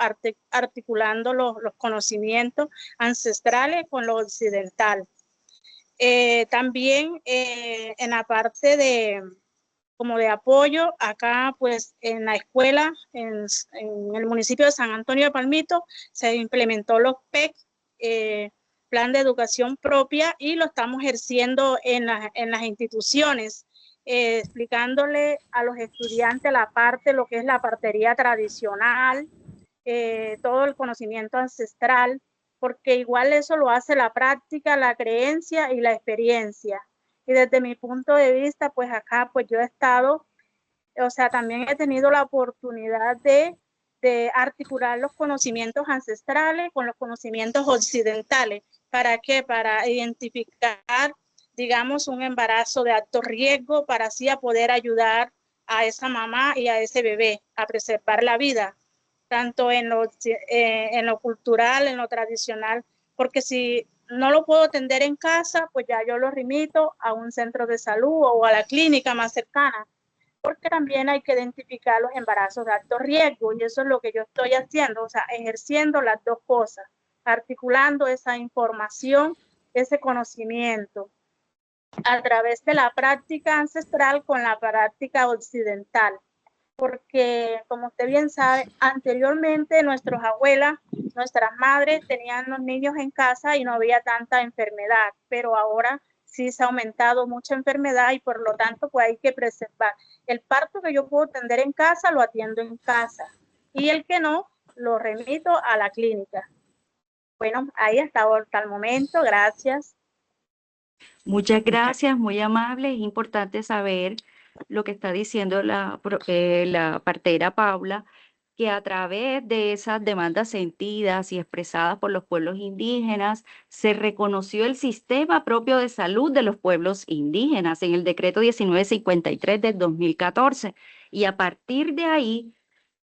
articulando los conocimientos ancestrales con lo occidental. También en la parte como de apoyo, acá pues en la escuela, en el municipio de San Antonio de Palmito, se implementó los PEC, Plan de Educación Propia, y lo estamos ejerciendo en las instituciones, explicándole a los estudiantes lo que es la partería tradicional, todo el conocimiento ancestral, porque igual eso lo hace la práctica, la creencia y la experiencia. Y desde mi punto de vista, pues acá, pues yo he estado, o sea, también he tenido la oportunidad de articular los conocimientos ancestrales con los conocimientos occidentales. ¿Para qué? Para identificar, digamos, un embarazo de alto riesgo, para así poder ayudar a esa mamá y a ese bebé a preservar la vida, tanto en lo cultural, en lo tradicional, porque si no lo puedo atender en casa, pues ya yo lo remito a un centro de salud o a la clínica más cercana, porque también hay que identificar los embarazos de alto riesgo, y eso es lo que yo estoy haciendo, o sea, ejerciendo las dos cosas, articulando esa información, ese conocimiento a través de la práctica ancestral con la práctica occidental, porque como usted bien sabe, anteriormente nuestras abuelas, nuestras madres tenían los niños en casa y no había tanta enfermedad, pero ahora sí se ha aumentado mucha enfermedad y por lo tanto pues hay que preservar. El parto que yo puedo atender en casa, lo atiendo en casa, y el que no, lo remito a la clínica. Bueno, ahí hasta el momento, gracias. Muchas gracias, muy amable. Es importante saber lo que está diciendo la partera Paula, que a través de esas demandas sentidas y expresadas por los pueblos indígenas, se reconoció el sistema propio de salud de los pueblos indígenas en el decreto 1953 del 2014. Y a partir de ahí,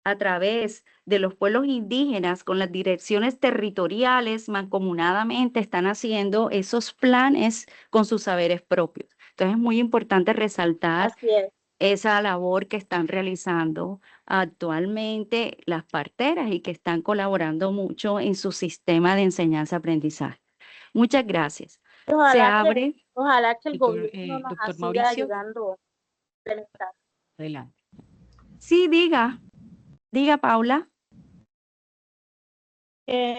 a través de los pueblos indígenas, con las direcciones territoriales, mancomunadamente están haciendo esos planes con sus saberes propios. Entonces es muy importante resaltar esa labor que están realizando actualmente las parteras y que están colaborando mucho en su sistema de enseñanza-aprendizaje. Muchas gracias. Ojalá que el gobierno nos doctor siga Mauricio. ayudando. Adelante. Sí, diga Paula.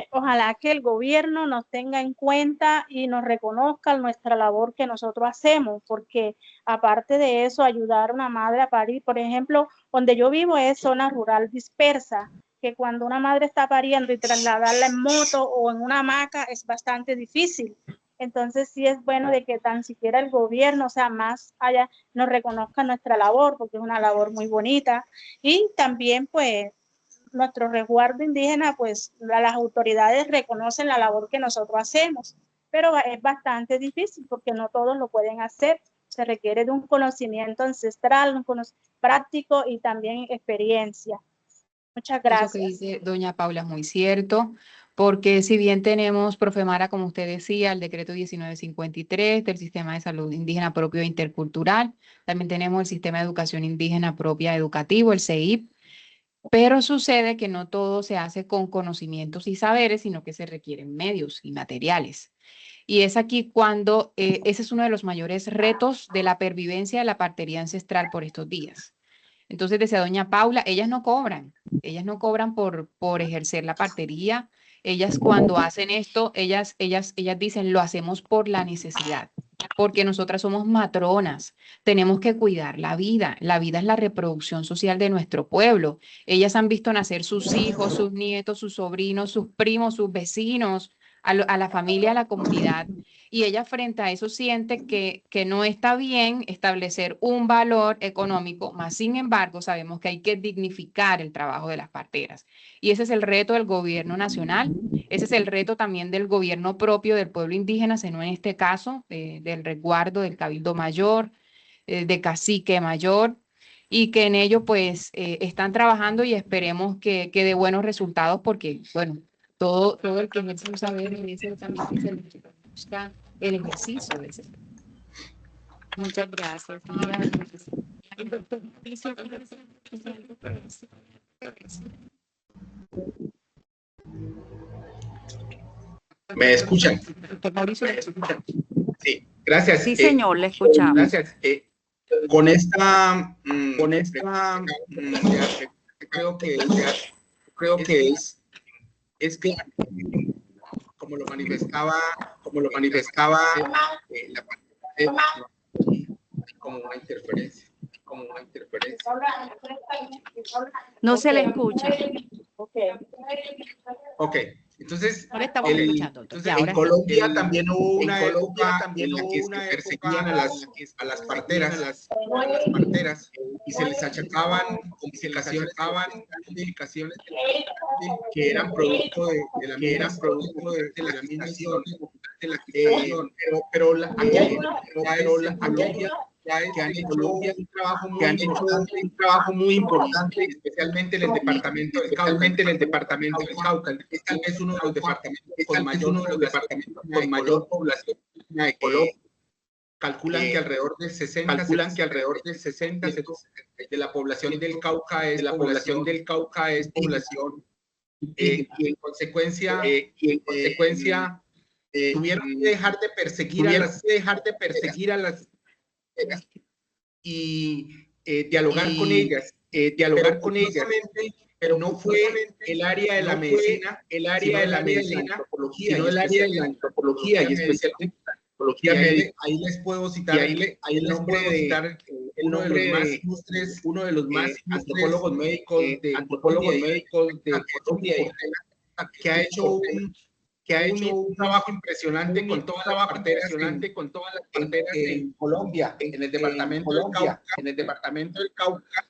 Ojalá que el gobierno nos tenga en cuenta y nos reconozca nuestra labor que nosotros hacemos, porque aparte de eso, ayudar a una madre a parir, por ejemplo, donde yo vivo es zona rural dispersa, que cuando una madre está pariendo y trasladarla en moto o en una hamaca es bastante difícil. Entonces sí es bueno de que tan siquiera el gobierno, o sea, más allá, nos reconozca nuestra labor, porque es una labor muy bonita. Y también pues nuestro resguardo indígena, pues las autoridades reconocen la labor que nosotros hacemos, pero es bastante difícil porque no todos lo pueden hacer. Se requiere de un conocimiento ancestral, un conocimiento práctico y también experiencia. Muchas gracias. Eso que dice doña Paula es muy cierto, porque si bien tenemos, profe Mara, como usted decía, el decreto 1953 del Sistema de Salud Indígena Propio e Intercultural, también tenemos el Sistema de Educación Indígena Propia Educativo, el CEIP, pero sucede que no todo se hace con conocimientos y saberes, sino que se requieren medios y materiales. Y es aquí cuando ese es uno de los mayores retos de la pervivencia de la partería ancestral por estos días. Entonces, decía doña Paula, ellas no cobran por ejercer la partería. Ellas cuando hacen esto, ellas dicen, lo hacemos por la necesidad, porque nosotras somos matronas, tenemos que cuidar la vida es la reproducción social de nuestro pueblo. Ellas han visto nacer sus hijos, sus nietos, sus sobrinos, sus primos, sus vecinos, a la familia, a la comunidad. Y ella frente a eso siente que no está bien establecer un valor económico, más sin embargo sabemos que hay que dignificar el trabajo de las parteras. Y ese es el reto del gobierno nacional, ese es el reto también del gobierno propio del pueblo indígena, sino en este caso del resguardo del Cabildo Mayor, de Cacique Mayor, y que en ello pues están trabajando y esperemos que dé buenos resultados porque, bueno, todo el que ejerce un saber en ese también se busca el ejercicio de ese. Muchas gracias. ¿Me escuchan? Sí, gracias. Sí, señor, le escuchamos. Gracias. Con esta creo que es que como lo manifestaba la como una interferencia. No se le escucha. Ok. Entonces, Ahora estamos escuchando. en Colombia también hubo una época en la que perseguían a las parteras y se les achacaban complicaciones que eran producto de la gestación. Pero aquí hay que han hecho un trabajo muy importante, especialmente en el departamento del Cauca. Es tal vez uno de los departamentos con mayor población de Colombia. Calculan que alrededor del 60 de la población del Cauca es población y en consecuencia tuvieron que dejar de perseguir a las y dialogar con ellas, pero no fue el área de la medicina, sino el área de la antropología y especialmente la antropología médica. Ahí les puedo citar el nombre de uno de los más antropólogos médicos de Colombia, que ha que ha hecho un trabajo impresionante con todas las parteras en Colombia, en el departamento del Cauca,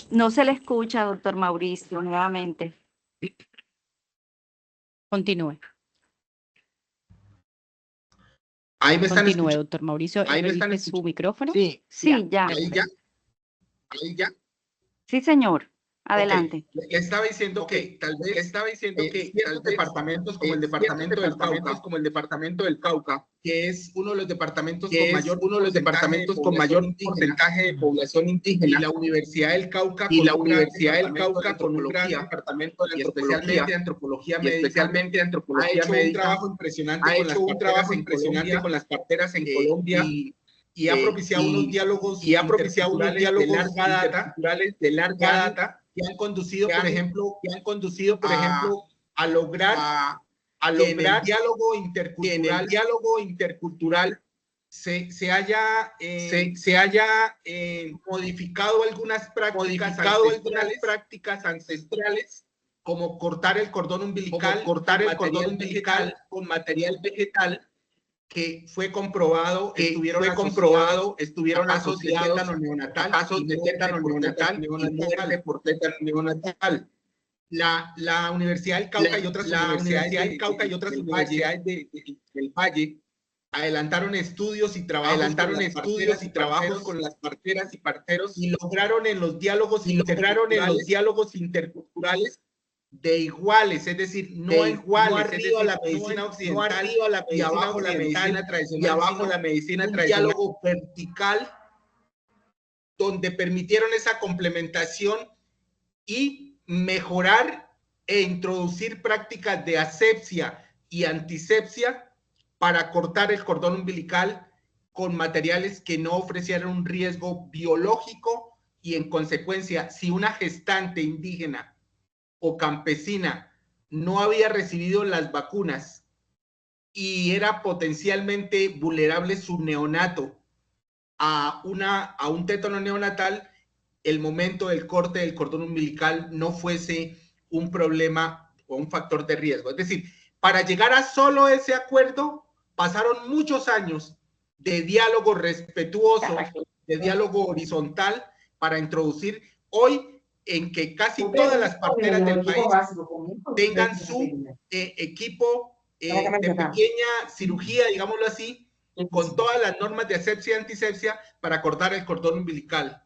No se le escucha, doctor Mauricio, nuevamente. Continúe. Ahí me están Continúe, escuchando. doctor Mauricio. Ahí me están ¿Revise su micrófono? Sí, Sí, ya. ahí ya. Sí, señor. Adelante. Okay. Le estaba diciendo que tal vez ciertos departamentos como el departamento del Cauca, que es uno de los departamentos con mayor porcentaje de población indígena, y la Universidad del Cauca con un gran departamento de antropología, especialmente de antropología médica, ha hecho un trabajo impresionante con las parteras en Colombia. Y ha propiciado unos diálogos de larga data que han conducido, por ejemplo, a lograr que en el diálogo intercultural se haya modificado algunas prácticas ancestrales, como cortar el cordón umbilical con material vegetal, que fue comprobado, estuvieron asociados a casos de tétano neonatal y muerte por tétano neonatal. La Universidad del Cauca y otras universidades del Valle adelantaron estudios y trabajos con las parteras y parteros, y lograron en los diálogos interculturales de iguales, es decir, no arriba la medicina occidental y abajo la medicina tradicional, un diálogo vertical donde permitieron esa complementación y mejorar e introducir prácticas de asepsia y antisepsia para cortar el cordón umbilical con materiales que no ofrecieran un riesgo biológico, y en consecuencia, si una gestante indígena o campesina no había recibido las vacunas y era potencialmente vulnerable su neonato a un tétano neonatal, el momento del corte del cordón umbilical no fuese un problema o un factor de riesgo. Es decir, para llegar a solo ese acuerdo pasaron muchos años de diálogo respetuoso, de diálogo horizontal, para introducir hoy en que casi todas las parteras del país tengan su equipo de pequeña cirugía, digámoslo así, con todas las normas de asepsia y antisepsia para cortar el cordón umbilical.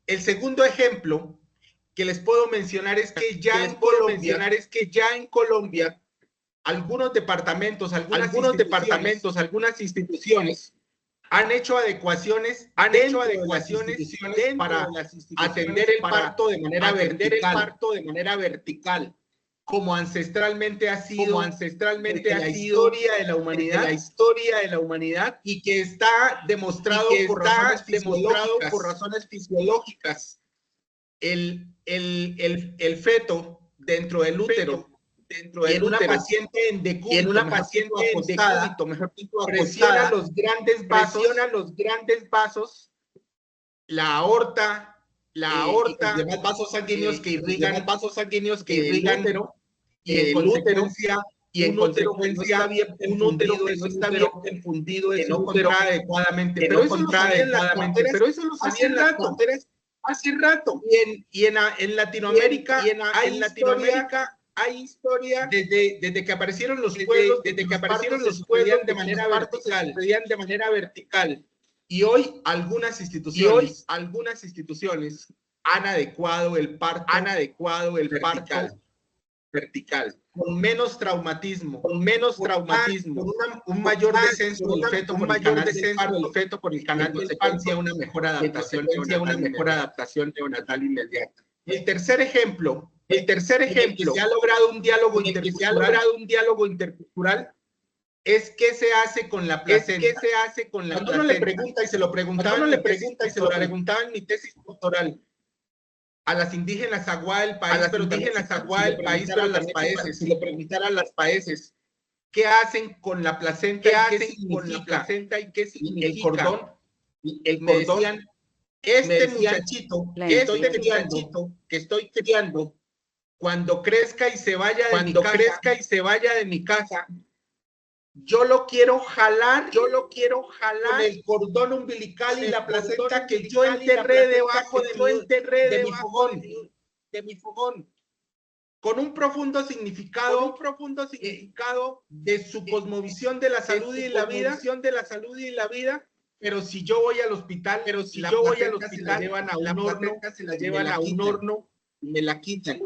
El segundo ejemplo que les puedo mencionar es que ya en Colombia algunos departamentos, algunas instituciones han hecho adecuaciones para atender el parto de manera vertical, como ancestralmente ha sido la historia de la humanidad, y que está demostrado por razones fisiológicas. El feto dentro del útero, en una paciente en decúbito, mejor dicho, presiona los grandes vasos, la aorta, y los demás vasos sanguíneos que irrigan el útero, y en consecuencia un útero que no está bien fundido, que no contrae adecuadamente, pero eso lo sabían las parteras hace rato. Y en Latinoamérica hay historia desde que aparecieron los pueblos, de manera vertical. Y hoy algunas instituciones han adecuado el parto vertical, con menos traumatismo, con un mayor descenso del feto por el canal del parto, una mejor adaptación neonatal inmediata. El tercer ejemplo que se ha logrado un diálogo intercultural es qué se hace con la placenta. Cuando uno le pregunta, y se lo preguntaba en mi tesis doctoral, a las indígenas Aguá del país, si le preguntara a las paeses, ¿qué hacen con la placenta? ¿Qué significa el cordón? Me decían este muchachito que estoy criando, cuando crezca y se vaya de mi casa, yo lo quiero jalar con el cordón umbilical y la placenta que yo enterré debajo de mi fogón, con un profundo significado de su cosmovisión de la salud y la vida. Pero si yo voy al hospital, se la llevan a un horno y me la quitan.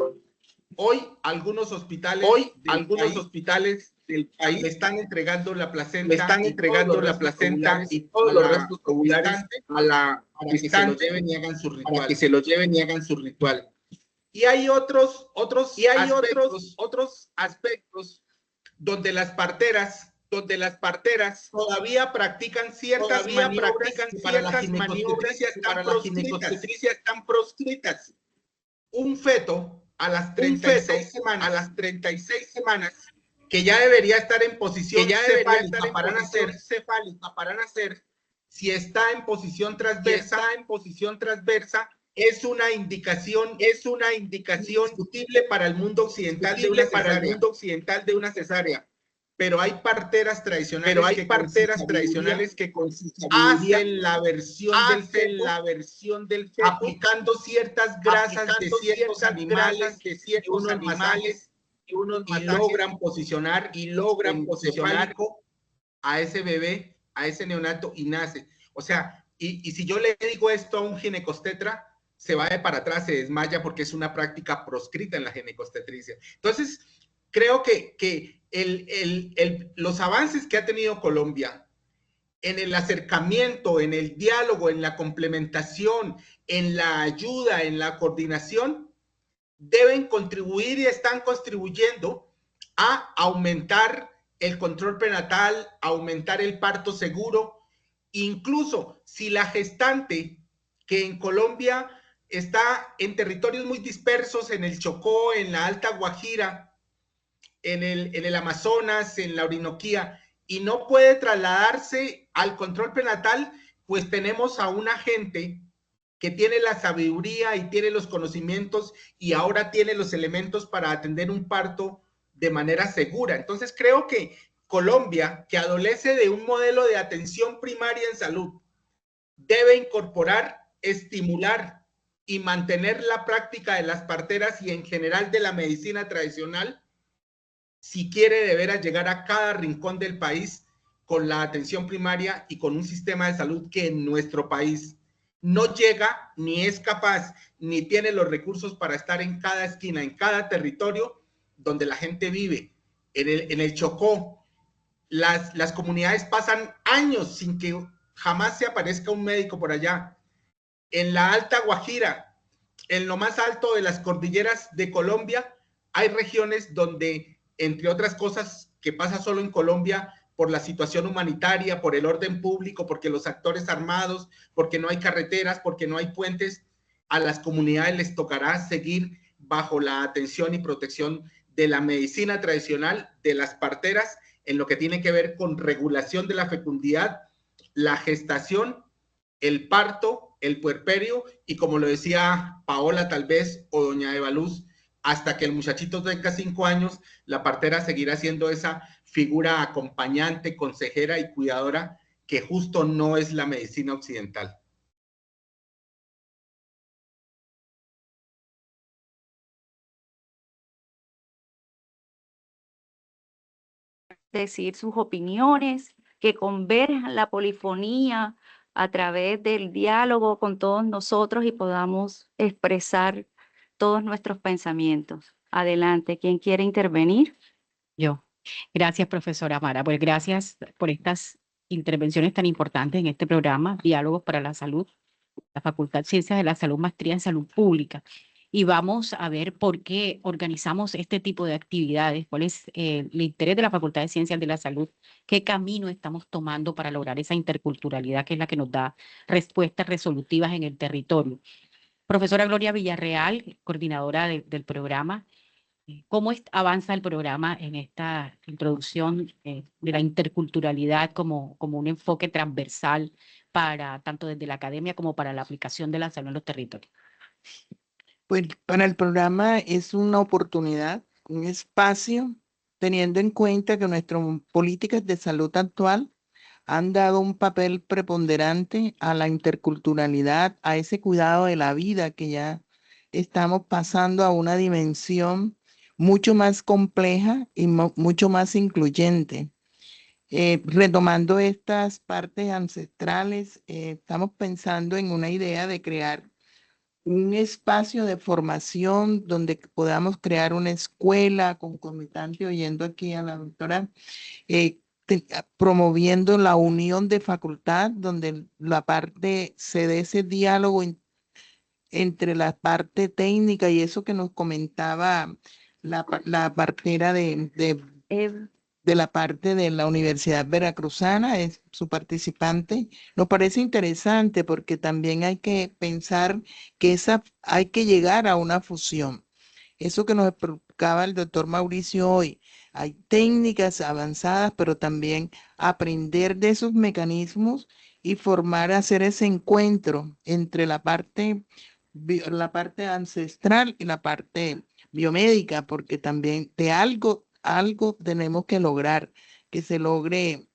Hoy algunos hospitales del país me están entregando la placenta, y todos los restos ovulares para que se lo lleven y hagan su ritual. Y hay otros aspectos donde las parteras todavía practican ciertas maniobras que para la ginecobstetricia están proscritas. Un feto a las 36 semanas que ya debería estar en posición cefálica para nacer, si está en posición transversa, es una indicación indiscutible para el mundo occidental de una cesárea. Pero hay parteras tradicionales que con su sabiduría hacen la versión del feto, aplicando ciertas grasas de ciertos animales, y logran posicionar a ese bebé, a ese neonato, y nace. O sea, y si yo le digo esto a un ginecobstetra, se va de para atrás, se desmaya, porque es una práctica proscrita en la ginecobstetricia. Entonces, creo que los avances que ha tenido Colombia en el acercamiento, en el diálogo, en la complementación, en la ayuda, en la coordinación, deben contribuir y están contribuyendo a aumentar el control prenatal, aumentar el parto seguro. Incluso si la gestante, que en Colombia está en territorios muy dispersos, en el Chocó, en la Alta Guajira, en el Amazonas, en la Orinoquía, y no puede trasladarse al control prenatal, pues tenemos a una gente que tiene la sabiduría y tiene los conocimientos y ahora tiene los elementos para atender un parto de manera segura. Entonces creo que Colombia, que adolece de un modelo de atención primaria en salud, debe incorporar, estimular y mantener la práctica de las parteras y en general de la medicina tradicional, si quiere de veras llegar a cada rincón del país con la atención primaria y con un sistema de salud que en nuestro país no llega, ni es capaz, ni tiene los recursos para estar en cada esquina, en cada territorio donde la gente vive. En el Chocó, las comunidades pasan años sin que jamás se aparezca un médico por allá. En la Alta Guajira, en lo más alto de las cordilleras de Colombia, hay regiones donde, entre otras cosas que pasa solo en Colombia, por la situación humanitaria, por el orden público, porque los actores armados, porque no hay carreteras, porque no hay puentes, a las comunidades les tocará seguir bajo la atención y protección de la medicina tradicional, de las parteras, en lo que tiene que ver con regulación de la fecundidad, la gestación, el parto, el puerperio, y como lo decía Paola tal vez, o doña Eva Luz, hasta que el muchachito tenga 5 años, la partera seguirá siendo esa figura acompañante, consejera y cuidadora que justo no es la medicina occidental. Decir sus opiniones, que converjan la polifonía a través del diálogo con todos nosotros y podamos expresar todos nuestros pensamientos. Adelante, ¿quién quiere intervenir? Yo. Gracias, profesora Mara. Pues gracias por estas intervenciones tan importantes en este programa, Diálogos para la Salud, la Facultad de Ciencias de la Salud, Maestría en Salud Pública. Y vamos a ver por qué organizamos este tipo de actividades, cuál es el interés de la Facultad de Ciencias de la Salud, qué camino estamos tomando para lograr esa interculturalidad que es la que nos da respuestas resolutivas en el territorio. Profesora Gloria Villarreal, coordinadora del programa, ¿Cómo avanza el programa en esta introducción de la interculturalidad como un enfoque transversal para tanto desde la academia como para la aplicación de la salud en los territorios? Pues para el programa es una oportunidad, un espacio, teniendo en cuenta que nuestras políticas de salud actual han dado un papel preponderante a la interculturalidad, a ese cuidado de la vida que ya estamos pasando a una dimensión mucho más compleja y mucho más incluyente. Retomando estas partes ancestrales, estamos pensando en una idea de crear un espacio de formación donde podamos crear una escuela concomitante, oyendo aquí a la doctora, promoviendo la unión de facultad, donde la parte se dé ese diálogo entre la parte técnica y eso que nos comentaba la partera de la parte de la Universidad Veracruzana, es su participante. Nos parece interesante porque también hay que pensar que hay que llegar a una fusión. Eso que nos explicaba el doctor Mauricio hoy, hay técnicas avanzadas, pero también aprender de esos mecanismos y hacer ese encuentro entre la parte ancestral y la parte biomédica, porque también de algo tenemos que lograr, que se logre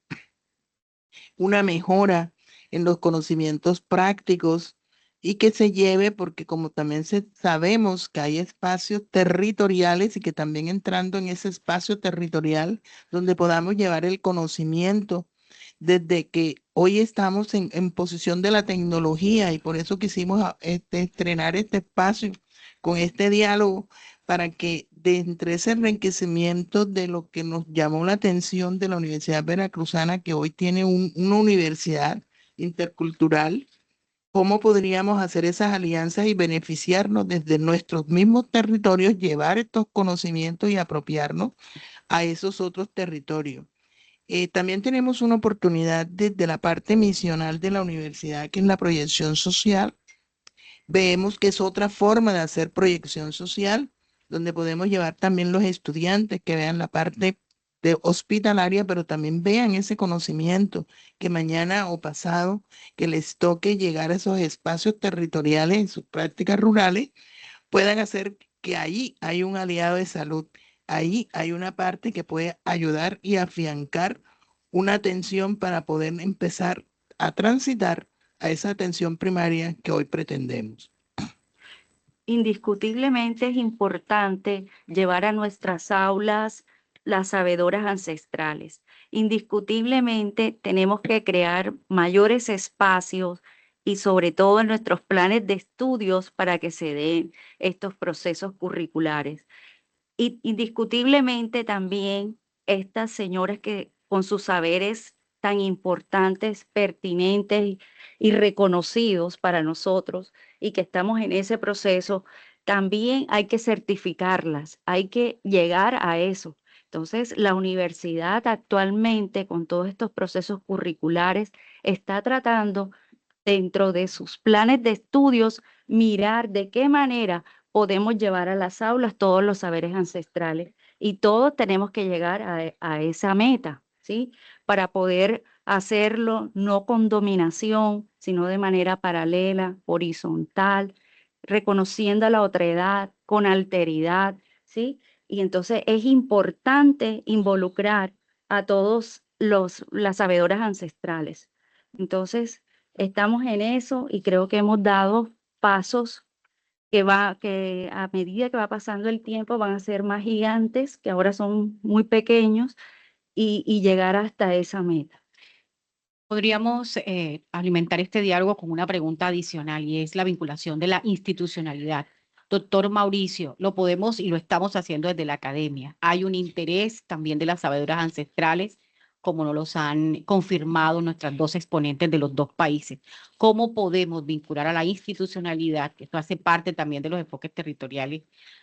una mejora en los conocimientos prácticos y que se lleve, porque como también sabemos que hay espacios territoriales y que también entrando en ese espacio territorial donde podamos llevar el conocimiento desde que hoy estamos en posición de la tecnología y por eso quisimos estrenar este espacio con este diálogo para que entre ese enriquecimiento de lo que nos llamó la atención de la Universidad Veracruzana, que hoy tiene una universidad intercultural, ¿cómo podríamos hacer esas alianzas y beneficiarnos desde nuestros mismos territorios, llevar estos conocimientos y apropiarnos a esos otros territorios? También tenemos una oportunidad desde la parte misional de la universidad, que es la proyección social. Vemos que es otra forma de hacer proyección social, donde podemos llevar también los estudiantes que vean la parte de hospitalaria, pero también vean ese conocimiento que mañana o pasado que les toque llegar a esos espacios territoriales en sus prácticas rurales, puedan hacer que ahí hay un aliado de salud. Ahí hay una parte que puede ayudar y afiancar una atención para poder empezar a transitar a esa atención primaria que hoy pretendemos. Indiscutiblemente es importante llevar a nuestras aulas las sabedoras ancestrales. Indiscutiblemente tenemos que crear mayores espacios y sobre todo en nuestros planes de estudios para que se den estos procesos curriculares. Y indiscutiblemente también estas señoras que con sus saberes tan importantes, pertinentes y reconocidos para nosotros y que estamos en ese proceso, también hay que certificarlas, hay que llegar a eso. Entonces, la universidad actualmente con todos estos procesos curriculares está tratando dentro de sus planes de estudios mirar de qué manera podemos llevar a las aulas todos los saberes ancestrales y todos tenemos que llegar a esa meta, ¿sí? Para poder hacerlo no con dominación, sino de manera paralela, horizontal, reconociendo a la otredad, con alteridad, ¿sí? Y entonces es importante involucrar a todos las sabedoras ancestrales. Entonces, estamos en eso y creo que hemos dado pasos que a medida que va pasando el tiempo van a ser más gigantes, que ahora son muy pequeños, y llegar hasta esa meta. Podríamos alimentar este diálogo con una pregunta adicional y es la vinculación de la institucionalidad. Doctor Mauricio, lo podemos y lo estamos haciendo desde la academia. Hay un interés también de las sabedoras ancestrales, como nos los han confirmado nuestras dos exponentes de los dos países. ¿Cómo podemos vincular a la institucionalidad, que esto hace parte también de los enfoques territoriales,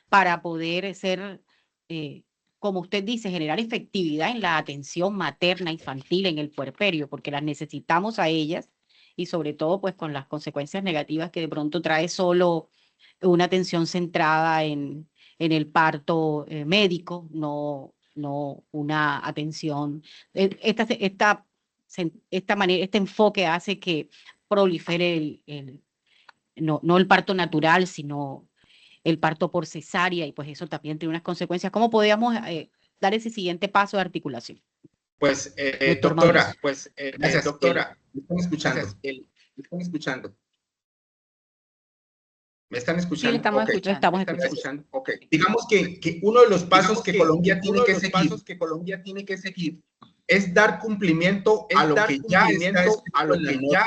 para poder ser, como usted dice, generar efectividad en la atención materna infantil en el puerperio, porque las necesitamos a ellas y sobre todo pues con las consecuencias negativas que de pronto trae solo una atención centrada en en el parto médico, no una atención. Esta manera, este enfoque hace que prolifere no el parto natural, sino el parto por cesárea, y pues eso también tiene unas consecuencias. ¿Cómo podríamos dar ese siguiente paso de articulación? Pues, Doctor doctora, Mauricio. pues, gracias, doctora. ¿Me están escuchando? ¿Me están escuchando? ¿Me están escuchando? Sí, le estamos Ok. escuchando. Estamos ¿Me están escuchando. escuchando? Ok. Digamos que uno de los pasos que Colombia tiene que seguir es dar cumplimiento a lo que ya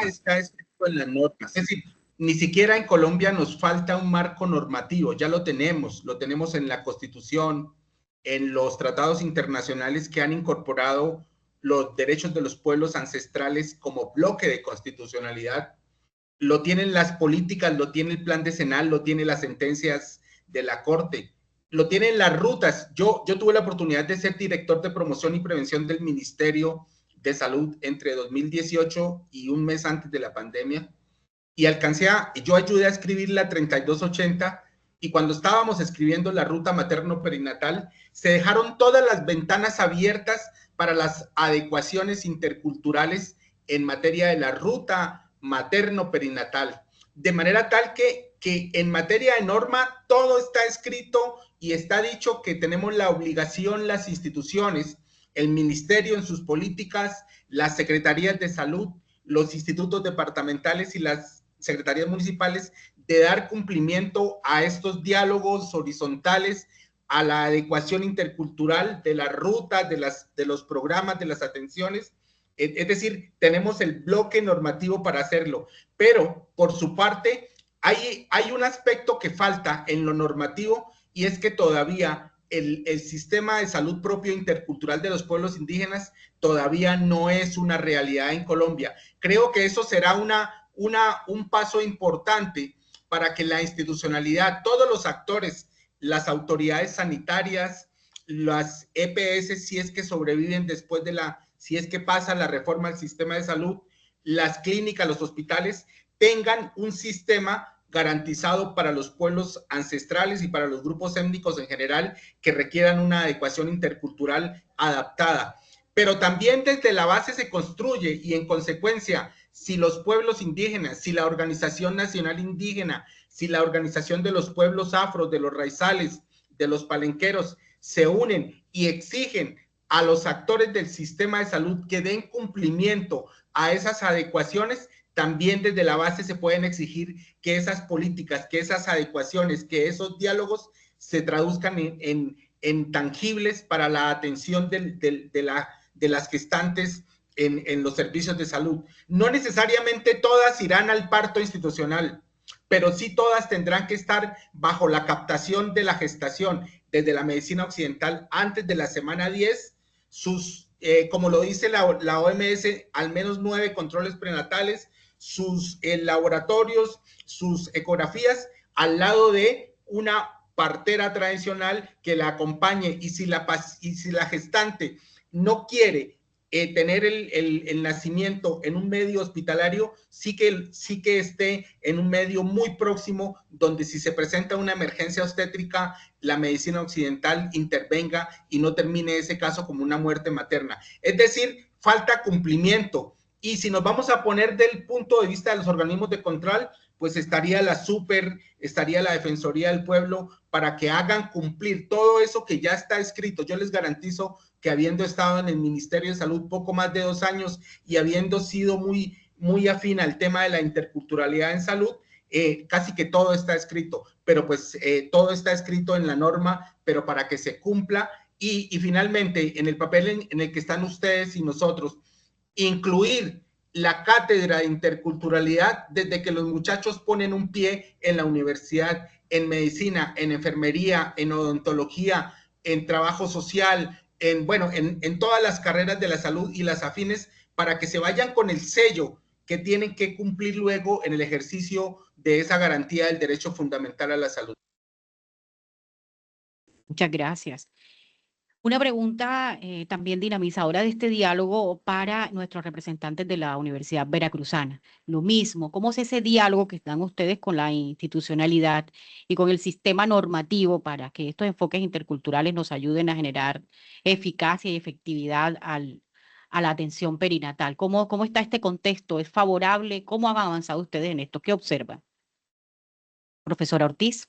está escrito en las normas. Es decir, ni siquiera en Colombia nos falta un marco normativo, ya lo tenemos en la Constitución, en los tratados internacionales que han incorporado los derechos de los pueblos ancestrales como bloque de constitucionalidad. Lo tienen las políticas, lo tiene el plan decenal, lo tiene las sentencias de la Corte, lo tienen las rutas. Yo tuve la oportunidad de ser director de promoción y prevención del Ministerio de Salud entre 2018 y un mes antes de la pandemia, y yo ayudé a escribir la 3280, y cuando estábamos escribiendo la ruta materno-perinatal, se dejaron todas las ventanas abiertas para las adecuaciones interculturales en materia de la ruta materno-perinatal, de manera tal que en materia de norma todo está escrito y está dicho que tenemos la obligación, las instituciones, el ministerio en sus políticas, las secretarías de salud, los institutos departamentales y las secretarías municipales, de dar cumplimiento a estos diálogos horizontales, a la adecuación intercultural de las rutas, de los programas, de las atenciones. Es decir, tenemos el bloque normativo para hacerlo, pero por su parte hay un aspecto que falta en lo normativo, y es que todavía el sistema de salud propio intercultural de los pueblos indígenas todavía no es una realidad en Colombia. Creo que eso será un paso importante para que la institucionalidad, todos los actores, las autoridades sanitarias, las EPS, si es que sobreviven después si es que pasa la reforma al sistema de salud, las clínicas, los hospitales, tengan un sistema garantizado para los pueblos ancestrales y para los grupos étnicos en general que requieran una adecuación intercultural adaptada. Pero también desde la base se construye, y en consecuencia, si los pueblos indígenas, si la Organización Nacional Indígena, si la Organización de los Pueblos Afros, de los raizales, de los palenqueros, se unen y exigen a los actores del sistema de salud que den cumplimiento a esas adecuaciones, también desde la base se pueden exigir que esas políticas, que esas adecuaciones, que esos diálogos se traduzcan en tangibles para la atención de las gestantes en los servicios de salud. No necesariamente todas irán al parto institucional, pero sí todas tendrán que estar bajo la captación de la gestación desde la medicina occidental antes de la semana 10, como lo dice la OMS, al menos 9 controles prenatales, sus laboratorios, sus ecografías, al lado de una partera tradicional que la acompañe, y si la gestante no quiere tener el nacimiento en un medio hospitalario, sí que esté en un medio muy próximo, donde si se presenta una emergencia obstétrica, la medicina occidental intervenga y no termine ese caso como una muerte materna. Es decir, falta cumplimiento. Y si nos vamos a poner del punto de vista de los organismos de control, pues estaría estaría la Defensoría del Pueblo para que hagan cumplir todo eso que ya está escrito. Yo les garantizo que, habiendo estado en el Ministerio de Salud poco más de 2 años y habiendo sido muy, muy afín al tema de la interculturalidad en salud, casi que todo está escrito, pero pues todo está escrito en la norma, pero para que se cumpla. Y finalmente, en el papel en el que están ustedes y nosotros, incluir la cátedra de interculturalidad desde que los muchachos ponen un pie en la universidad, en medicina, en enfermería, en odontología, en trabajo social, en todas las carreras de la salud y las afines, para que se vayan con el sello que tienen que cumplir luego en el ejercicio de esa garantía del derecho fundamental a la salud. Muchas gracias. Una pregunta también dinamizadora de este diálogo para nuestros representantes de la Universidad Veracruzana. Lo mismo, ¿cómo es ese diálogo que están ustedes con la institucionalidad y con el sistema normativo para que estos enfoques interculturales nos ayuden a generar eficacia y efectividad a la atención perinatal? ¿Cómo está este contexto? ¿Es favorable? ¿Cómo han avanzado ustedes en esto? ¿Qué observan? Profesora Ortiz.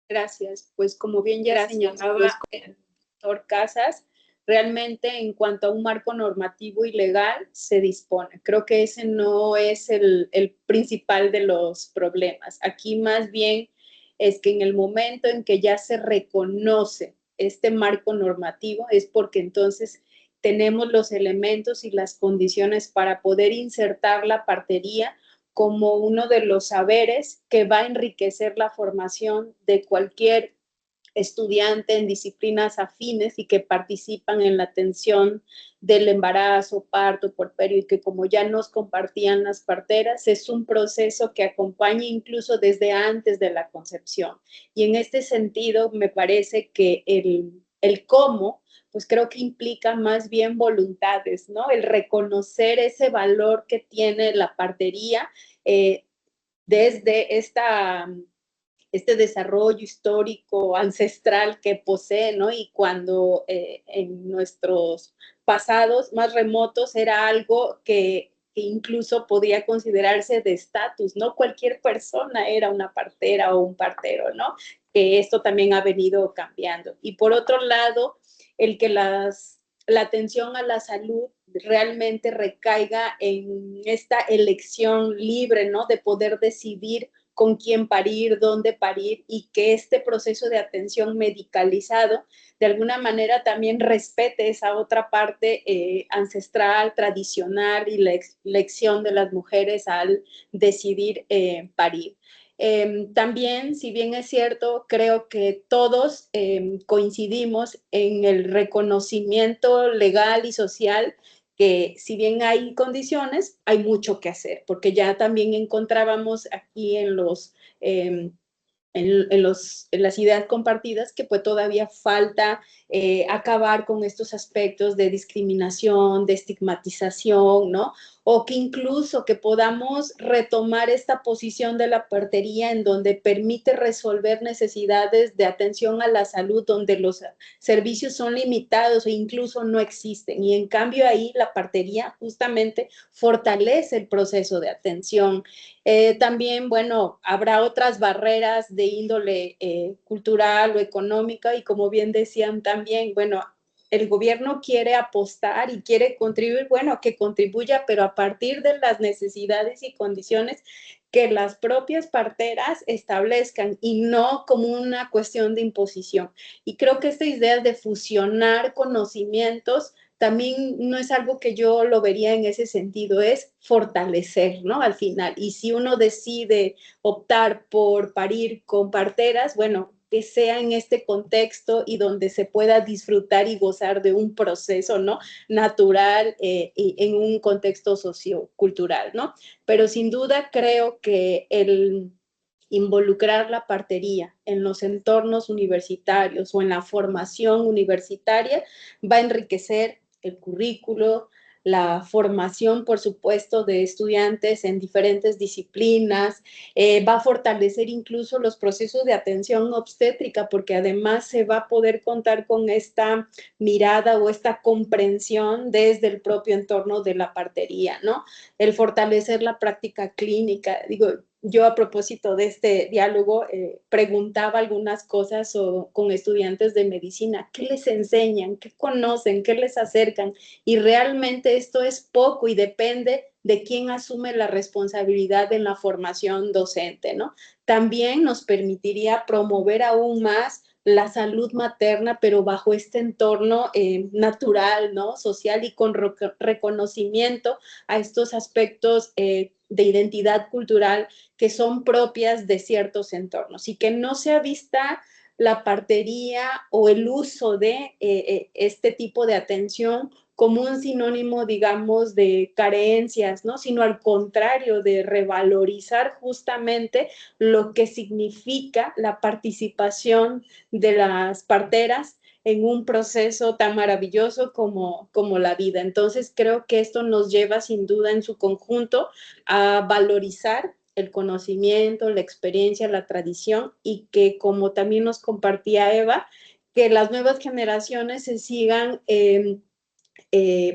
Gracias. Pues como bien ya señalaba el doctor Casas, realmente en cuanto a un marco normativo y legal se dispone. Creo que ese no es el principal de los problemas. Aquí más bien es que en el momento en que ya se reconoce este marco normativo es porque entonces tenemos los elementos y las condiciones para poder insertar la partería como uno de los saberes que va a enriquecer la formación de cualquier estudiante en disciplinas afines y que participan en la atención del embarazo, parto, puerperio, y que como ya nos compartían las parteras, es un proceso que acompaña incluso desde antes de la concepción. Y en este sentido, me parece que el cómo, pues creo que implica más bien voluntades, ¿no? El reconocer ese valor que tiene la partería desde este desarrollo histórico ancestral que posee, ¿no? Y cuando en nuestros pasados más remotos era algo que incluso podía considerarse de estatus, ¿no? Cualquier persona era una partera o un partero, ¿no? Que esto también ha venido cambiando. Y por otro lado, el que la atención a la salud realmente recaiga en esta elección libre, ¿no? De poder decidir con quién parir, dónde parir, y que este proceso de atención medicalizado de alguna manera también respete esa otra parte ancestral, tradicional y la elección de las mujeres al decidir parir. También, si bien es cierto, creo que todos coincidimos en el reconocimiento legal y social que si bien hay condiciones, hay mucho que hacer, porque ya también encontrábamos aquí en las ideas compartidas que pues todavía falta acabar con estos aspectos de discriminación, de estigmatización, ¿no? O que incluso que podamos retomar esta posición de la partería en donde permite resolver necesidades de atención a la salud, donde los servicios son limitados e incluso no existen. Y en cambio ahí la partería justamente fortalece el proceso de atención. También, bueno, habrá otras barreras de índole cultural o económica y como bien decían también, bueno, el gobierno quiere apostar y quiere contribuir, bueno, que contribuya, pero a partir de las necesidades y condiciones que las propias parteras establezcan y no como una cuestión de imposición. Y creo que esta idea de fusionar conocimientos también no es algo que yo lo vería en ese sentido, es fortalecer, ¿no? Al final. Y si uno decide optar por parir con parteras, bueno, que sea en este contexto y donde se pueda disfrutar y gozar de un proceso, ¿no? Natural y en un contexto sociocultural, ¿no? Pero sin duda creo que el involucrar la partería en los entornos universitarios o en la formación universitaria va a enriquecer el currículo, la formación, por supuesto, de estudiantes en diferentes disciplinas, va a fortalecer incluso los procesos de atención obstétrica, porque además se va a poder contar con esta mirada o esta comprensión desde el propio entorno de la partería, ¿no? El fortalecer la práctica clínica, digo, yo a propósito de este diálogo preguntaba algunas cosas con estudiantes de medicina, ¿qué les enseñan? ¿Qué conocen? ¿Qué les acercan? Y realmente esto es poco y depende de quién asume la responsabilidad en la formación docente, ¿no? También nos permitiría promover aún más la salud materna, pero bajo este entorno natural, ¿no? Social y con reconocimiento a estos aspectos de identidad cultural que son propias de ciertos entornos y que no sea vista la partería o el uso de este tipo de atención como un sinónimo, digamos, de carencias, ¿no? Sino al contrario, de revalorizar justamente lo que significa la participación de las parteras en un proceso tan maravilloso como la vida. Entonces, creo que esto nos lleva sin duda en su conjunto a valorizar el conocimiento, la experiencia, la tradición, y que, como también nos compartía Eva, que las nuevas generaciones se sigan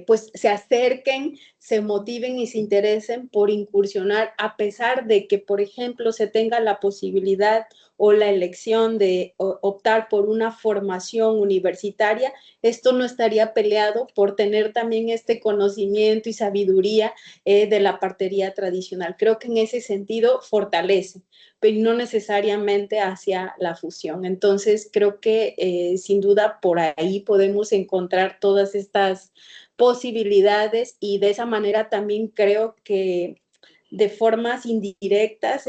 pues se acerquen, se motiven y se interesen por incursionar, a pesar de que, por ejemplo, se tenga la posibilidad o la elección de optar por una formación universitaria. Esto no estaría peleado por tener también este conocimiento y sabiduría de la partería tradicional. Creo que en ese sentido fortalece, pero no necesariamente hacia la fusión. Entonces, creo que sin duda por ahí podemos encontrar todas estas posibilidades, y de esa manera también creo que de formas indirectas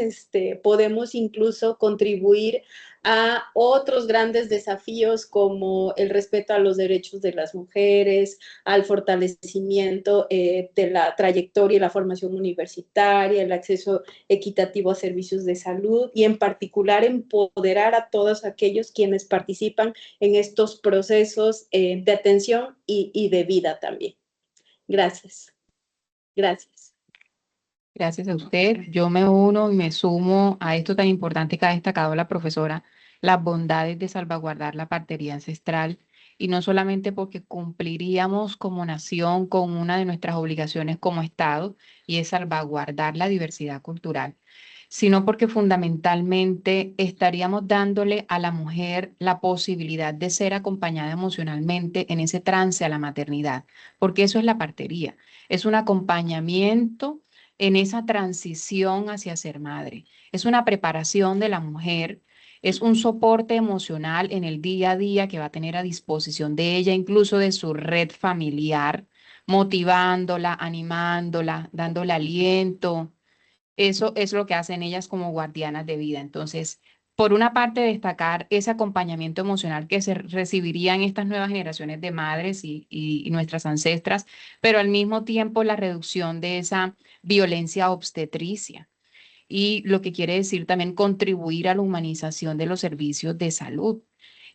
podemos incluso contribuir a otros grandes desafíos como el respeto a los derechos de las mujeres, al fortalecimiento de la trayectoria y la formación universitaria, el acceso equitativo a servicios de salud, y en particular empoderar a todos aquellos quienes participan en estos procesos de atención y de vida también. Gracias. Gracias. Gracias a usted. Yo me uno y me sumo a esto tan importante que ha destacado la profesora, las bondades de salvaguardar la partería ancestral, y no solamente porque cumpliríamos como nación con una de nuestras obligaciones como Estado, y es salvaguardar la diversidad cultural, sino porque fundamentalmente estaríamos dándole a la mujer la posibilidad de ser acompañada emocionalmente en ese trance a la maternidad, porque eso es la partería, es un acompañamiento en esa transición hacia ser madre. Es una preparación de la mujer, es un soporte emocional en el día a día que va a tener a disposición de ella, incluso de su red familiar, motivándola, animándola, dándole aliento. Eso es lo que hacen ellas como guardianas de vida. Entonces, por una parte, destacar ese acompañamiento emocional que se recibiría en estas nuevas generaciones de madres y nuestras ancestras, pero al mismo tiempo la reducción de esa violencia obstetricia. Y lo que quiere decir también contribuir a la humanización de los servicios de salud.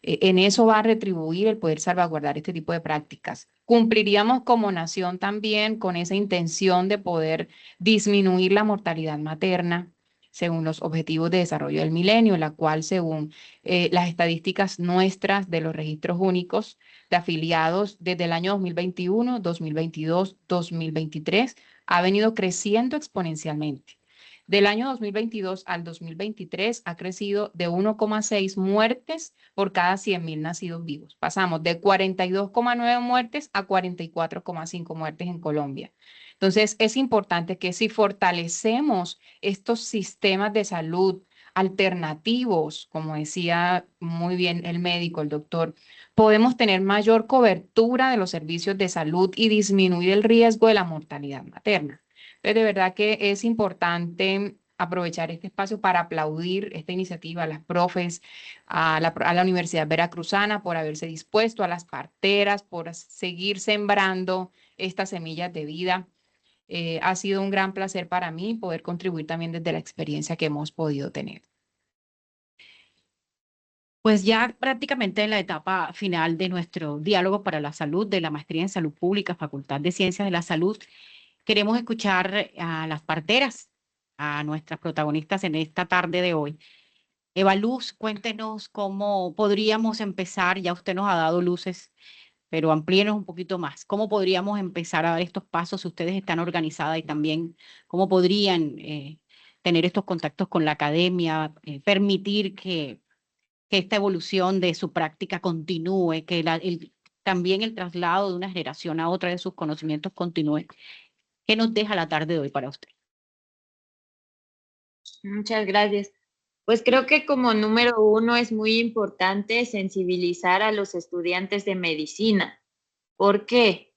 En eso va a retribuir el poder salvaguardar este tipo de prácticas. Cumpliríamos como nación también con esa intención de poder disminuir la mortalidad materna según los Objetivos de Desarrollo del Milenio, la cual, según las estadísticas nuestras de los registros únicos de afiliados desde el año 2021, 2022, 2023, ha venido creciendo exponencialmente. Del año 2022 al 2023 ha crecido de 1,6 muertes por cada 100.000 nacidos vivos. Pasamos de 42,9 muertes a 44,5 muertes en Colombia. Entonces, es importante que si fortalecemos estos sistemas de salud alternativos, como decía muy bien el médico, el doctor, podemos tener mayor cobertura de los servicios de salud y disminuir el riesgo de la mortalidad materna. Entonces, de verdad que es importante aprovechar este espacio para aplaudir esta iniciativa a las profes, a la Universidad Veracruzana por haberse dispuesto, a las parteras por seguir sembrando estas semillas de vida. Ha sido un gran placer para mí poder contribuir también desde la experiencia que hemos podido tener. Pues ya prácticamente en la etapa final de nuestro diálogo para la salud de la Maestría en Salud Pública, Facultad de Ciencias de la Salud, queremos escuchar a las parteras, a nuestras protagonistas en esta tarde de hoy. Eva Luz, cuéntenos cómo podríamos empezar, ya usted nos ha dado luces, pero amplíenos un poquito más. ¿Cómo podríamos empezar a dar estos pasos si ustedes están organizadas, y también cómo podrían tener estos contactos con la academia, permitir que esta evolución de su práctica continúe, que también el traslado de una generación a otra de sus conocimientos continúe? ¿Qué nos deja la tarde de hoy para usted? Muchas gracias. Pues creo que como número uno es muy importante sensibilizar a los estudiantes de medicina. ¿Por qué?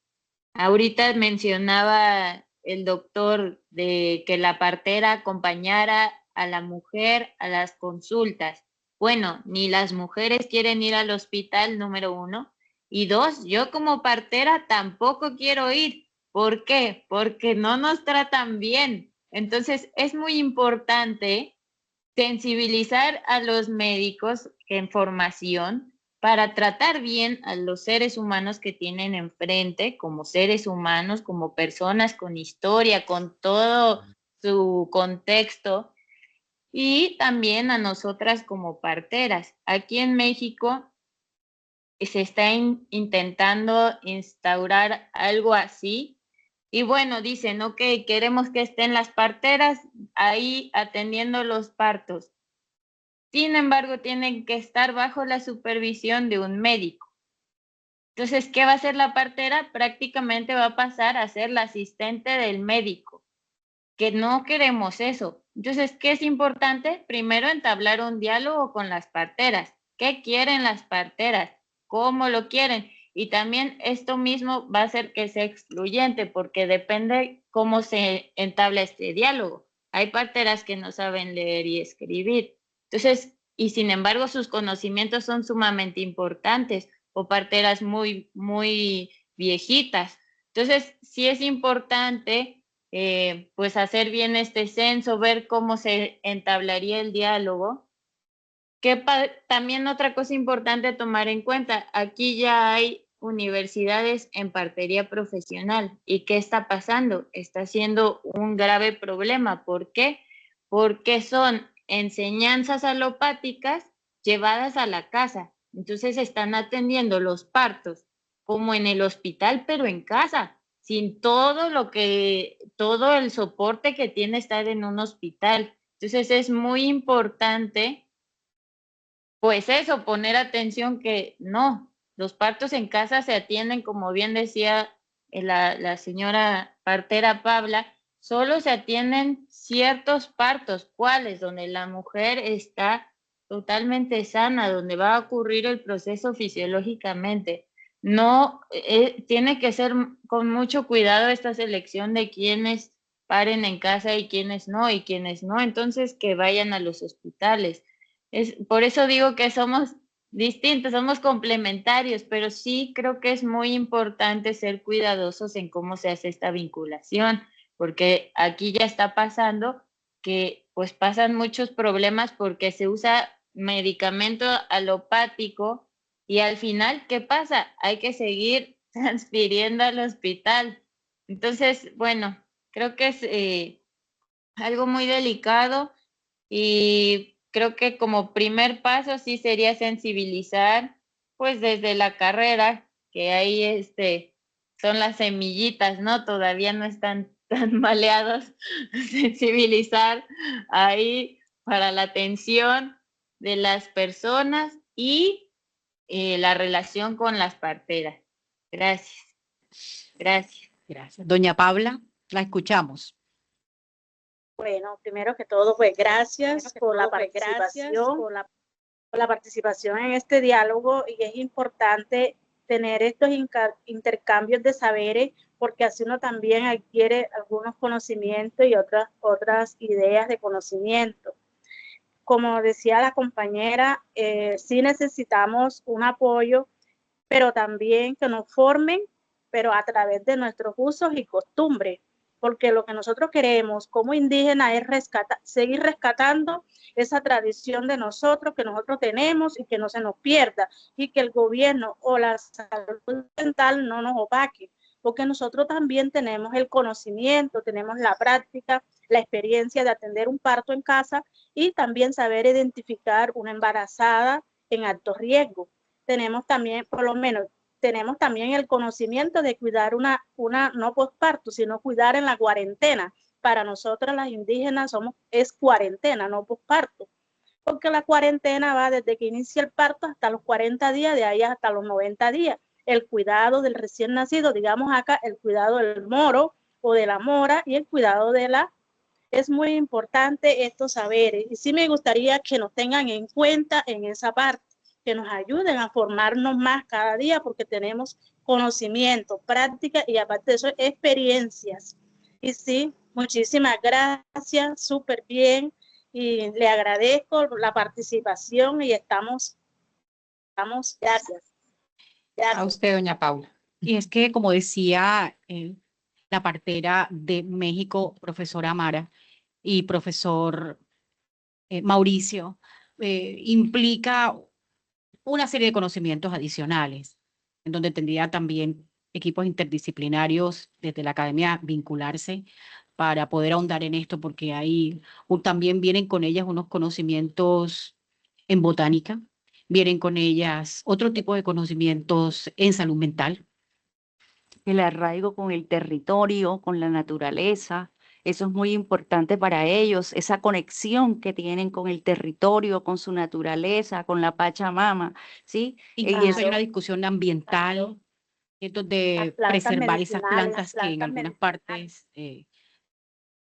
Ahorita mencionaba el doctor de que la partera acompañara a la mujer a las consultas. Bueno, ni las mujeres quieren ir al hospital, número uno. Y dos, yo como partera tampoco quiero ir. ¿Por qué? Porque no nos tratan bien. Entonces, es muy importante sensibilizar a los médicos en formación para tratar bien a los seres humanos que tienen enfrente, como seres humanos, como personas con historia, con todo su contexto, y también a nosotras como parteras. Aquí en México se está intentando instaurar algo así. Y bueno, dicen, ok, queremos que estén las parteras ahí atendiendo los partos. Sin embargo, tienen que estar bajo la supervisión de un médico. Entonces, ¿qué va a hacer la partera? Prácticamente va a pasar a ser la asistente del médico, que no queremos eso. Entonces, ¿qué es importante? Primero, entablar un diálogo con las parteras. ¿Qué quieren las parteras? ¿Cómo lo quieren? Y también esto mismo va a hacer que sea excluyente, porque depende cómo se entabla este diálogo. Hay parteras que no saben leer y escribir. Entonces, y sin embargo, sus conocimientos son sumamente importantes, o parteras muy, muy viejitas. Entonces, sí es importante pues hacer bien este censo, ver cómo se entablaría el diálogo. También otra cosa importante a tomar en cuenta, aquí ya hay universidades en partería profesional. ¿Y qué está pasando? Está siendo un grave problema. ¿Por qué? Porque son enseñanzas alopáticas llevadas a la casa. Entonces están atendiendo los partos como en el hospital, pero en casa, sin todo todo el soporte que tiene estar en un hospital. Entonces es muy importante, pues eso, poner atención que no, los partos en casa se atienden, como bien decía la señora partera Pabla, solo se atienden ciertos partos, ¿cuáles? Donde la mujer está totalmente sana, donde va a ocurrir el proceso fisiológicamente. No, tiene que ser con mucho cuidado esta selección de quienes paren en casa y quienes no, entonces que vayan a los hospitales. Por eso digo que somos distintos, somos complementarios, pero sí creo que es muy importante ser cuidadosos en cómo se hace esta vinculación, porque aquí ya está pasando que pues pasan muchos problemas porque se usa medicamento alopático y al final, ¿qué pasa? Hay que seguir transfiriendo al hospital. Entonces, bueno, creo que es algo muy delicado y creo que como primer paso sí sería sensibilizar, pues desde la carrera, que ahí son las semillitas, ¿no? Todavía no están tan maleados, sensibilizar ahí para la atención de las personas y la relación con las parteras. Gracias. Gracias. Gracias. Doña Pabla, la escuchamos. Bueno, primero que todo, pues gracias por la participación, por la participación en este diálogo, y es importante tener estos intercambios de saberes porque así uno también adquiere algunos conocimientos y otras ideas de conocimiento. Como decía la compañera, sí necesitamos un apoyo, pero también que nos formen, pero a través de nuestros usos y costumbres, porque lo que nosotros queremos como indígenas es seguir rescatando esa tradición de nosotros, que nosotros tenemos y que no se nos pierda, y que el gobierno o la salud mental no nos opaque, porque nosotros también tenemos el conocimiento, tenemos la práctica, la experiencia de atender un parto en casa y también saber identificar una embarazada en alto riesgo. Tenemos también, por lo menos, tenemos también el conocimiento de cuidar una no postparto, sino cuidar en la cuarentena. Para nosotras las indígenas es cuarentena, no postparto, porque la cuarentena va desde que inicia el parto hasta los 40 días, de ahí hasta los 90 días. El cuidado del recién nacido, digamos acá, el cuidado del moro o de la mora y el cuidado de la... Es muy importante estos saberes y sí me gustaría que nos tengan en cuenta en esa parte, que nos ayuden a formarnos más cada día porque tenemos conocimiento, práctica y aparte de eso, experiencias. Y sí, muchísimas gracias, súper bien, y le agradezco la participación y estamos gracias. A usted, doña Paula. Y es que, como decía la partera de México, profesora Amara, y profesor Mauricio, implica una serie de conocimientos adicionales, en donde tendría también equipos interdisciplinarios desde la academia vincularse para poder ahondar en esto, porque ahí también vienen con ellas unos conocimientos en botánica, vienen con ellas otro tipo de conocimientos en salud mental. El arraigo con el territorio, con la naturaleza, eso es muy importante para ellos, esa conexión que tienen con el territorio, con su naturaleza, con la Pachamama, ¿sí? Incluso hay una discusión ambiental, de preservar esas plantas que en algunas partes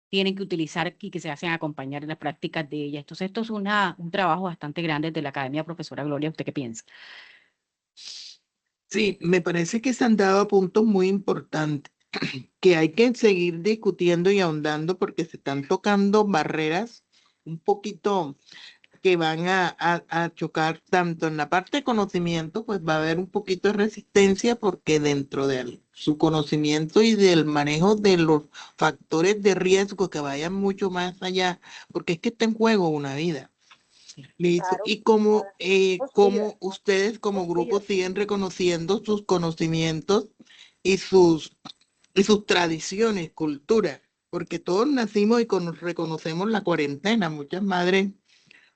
tienen que utilizar y que se hacen acompañar en las prácticas de ellas. Entonces, esto es un trabajo bastante grande de la Academia Profesora Gloria. ¿Usted qué piensa? Sí, me parece que se han dado puntos muy importantes que hay que seguir discutiendo y ahondando porque se están tocando barreras un poquito que van a chocar tanto en la parte de conocimiento, pues va a haber un poquito de resistencia porque dentro de su conocimiento y del manejo de los factores de riesgo que vayan mucho más allá, porque es que está en juego una vida. Listo. Claro, Y como, claro. como ustedes como grupo siguen reconociendo sus conocimientos y sus tradiciones, cultura, porque todos nacimos y reconocemos la cuarentena, muchas madres,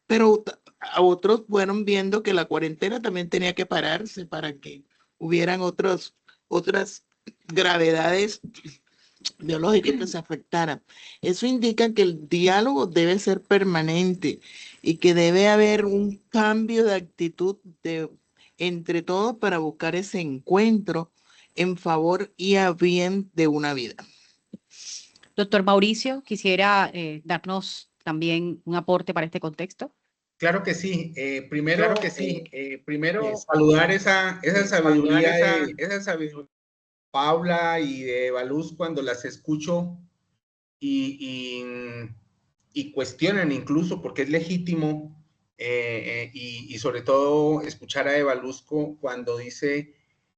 pero a otros fueron viendo que la cuarentena también tenía que pararse para que hubieran otras gravedades biológicas que se afectaran. Eso indica que el diálogo debe ser permanente y que debe haber un cambio de actitud entre todos para buscar ese encuentro en favor y a bien de una vida. Doctor Mauricio, quisiera darnos también un aporte para este contexto. Claro que sí. Primero saludar esa sabiduría de Paula y de Baluz cuando las escucho y cuestionan incluso, porque es legítimo, y sobre todo escuchar a Eva Luzco cuando dice,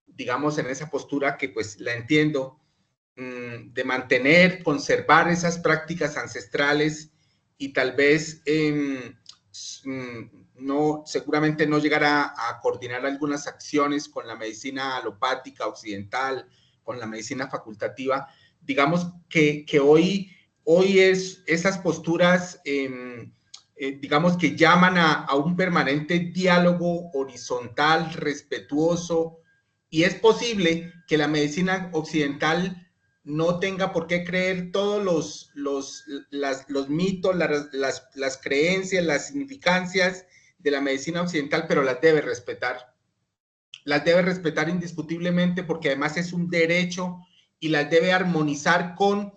digamos, en esa postura que pues la entiendo, de mantener, conservar esas prácticas ancestrales y tal vez seguramente no llegar a coordinar algunas acciones con la medicina alopática occidental, con la medicina facultativa. Digamos que hoy es esas posturas, digamos que llaman a un permanente diálogo horizontal, respetuoso, y es posible que la medicina occidental no tenga por qué creer todos los mitos, las creencias, las significancias de la medicina occidental, pero las debe respetar. Las debe respetar indiscutiblemente porque además es un derecho y las debe armonizar con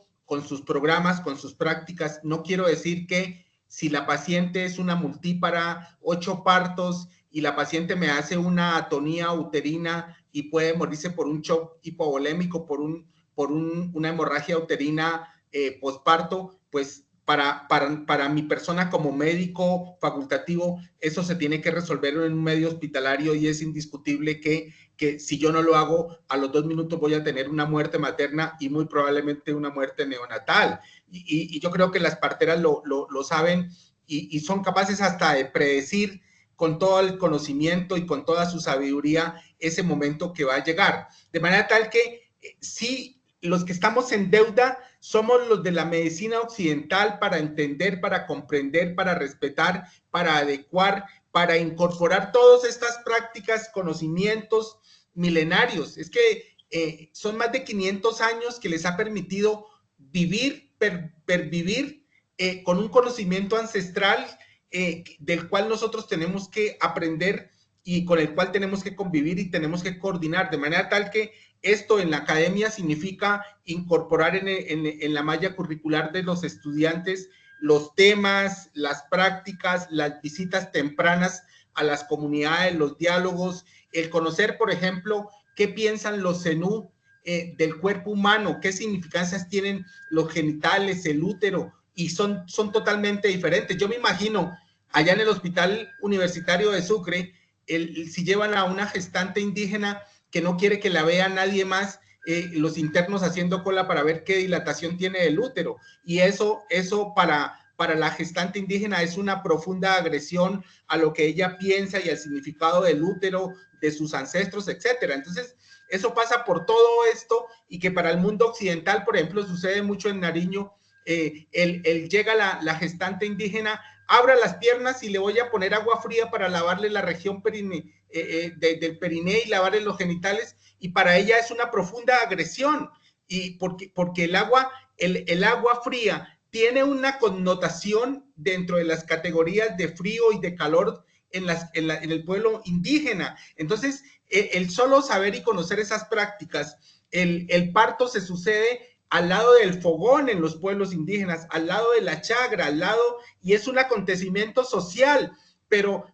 sus programas, con sus prácticas. No quiero decir que si la paciente es una multípara, 8 partos, y la paciente me hace una atonía uterina y puede morirse por un shock hipovolémico, por una hemorragia uterina posparto, pues para mi persona como médico facultativo, eso se tiene que resolver en un medio hospitalario y es indiscutible que si yo no lo hago, a los 2 minutos voy a tener una muerte materna y muy probablemente una muerte neonatal. Y yo creo que las parteras lo saben y son capaces hasta de predecir con todo el conocimiento y con toda su sabiduría ese momento que va a llegar. De manera tal que sí, los que estamos en deuda somos los de la medicina occidental para entender, para comprender, para respetar, para adecuar, para incorporar todas estas prácticas, conocimientos milenarios. Es que son más de 500 años que les ha permitido vivir, pervivir con un conocimiento ancestral del cual nosotros tenemos que aprender y con el cual tenemos que convivir y tenemos que coordinar, de manera tal que esto en la academia significa incorporar en la malla curricular de los estudiantes los temas, las prácticas, las visitas tempranas a las comunidades, los diálogos, el conocer, por ejemplo, qué piensan los zenú del cuerpo humano, qué significancias tienen los genitales, el útero, y son totalmente diferentes. Yo me imagino allá en el Hospital Universitario de Sucre, si llevan a una gestante indígena que no quiere que la vea nadie más, los internos haciendo cola para ver qué dilatación tiene el útero, y eso para para la gestante indígena es una profunda agresión a lo que ella piensa y al significado del útero, de sus ancestros, etcétera. Entonces, eso pasa por todo esto y que para el mundo occidental, por ejemplo, sucede mucho en Nariño. Llega la gestante indígena, abra las piernas y le voy a poner agua fría para lavarle la región del periné y lavarle los genitales, y para ella es una profunda agresión, y porque el agua fría tiene una connotación dentro de las categorías de frío y de calor en el pueblo indígena. Entonces, el solo saber y conocer esas prácticas, el parto se sucede al lado del fogón en los pueblos indígenas, al lado de la chagra, y es un acontecimiento social, pero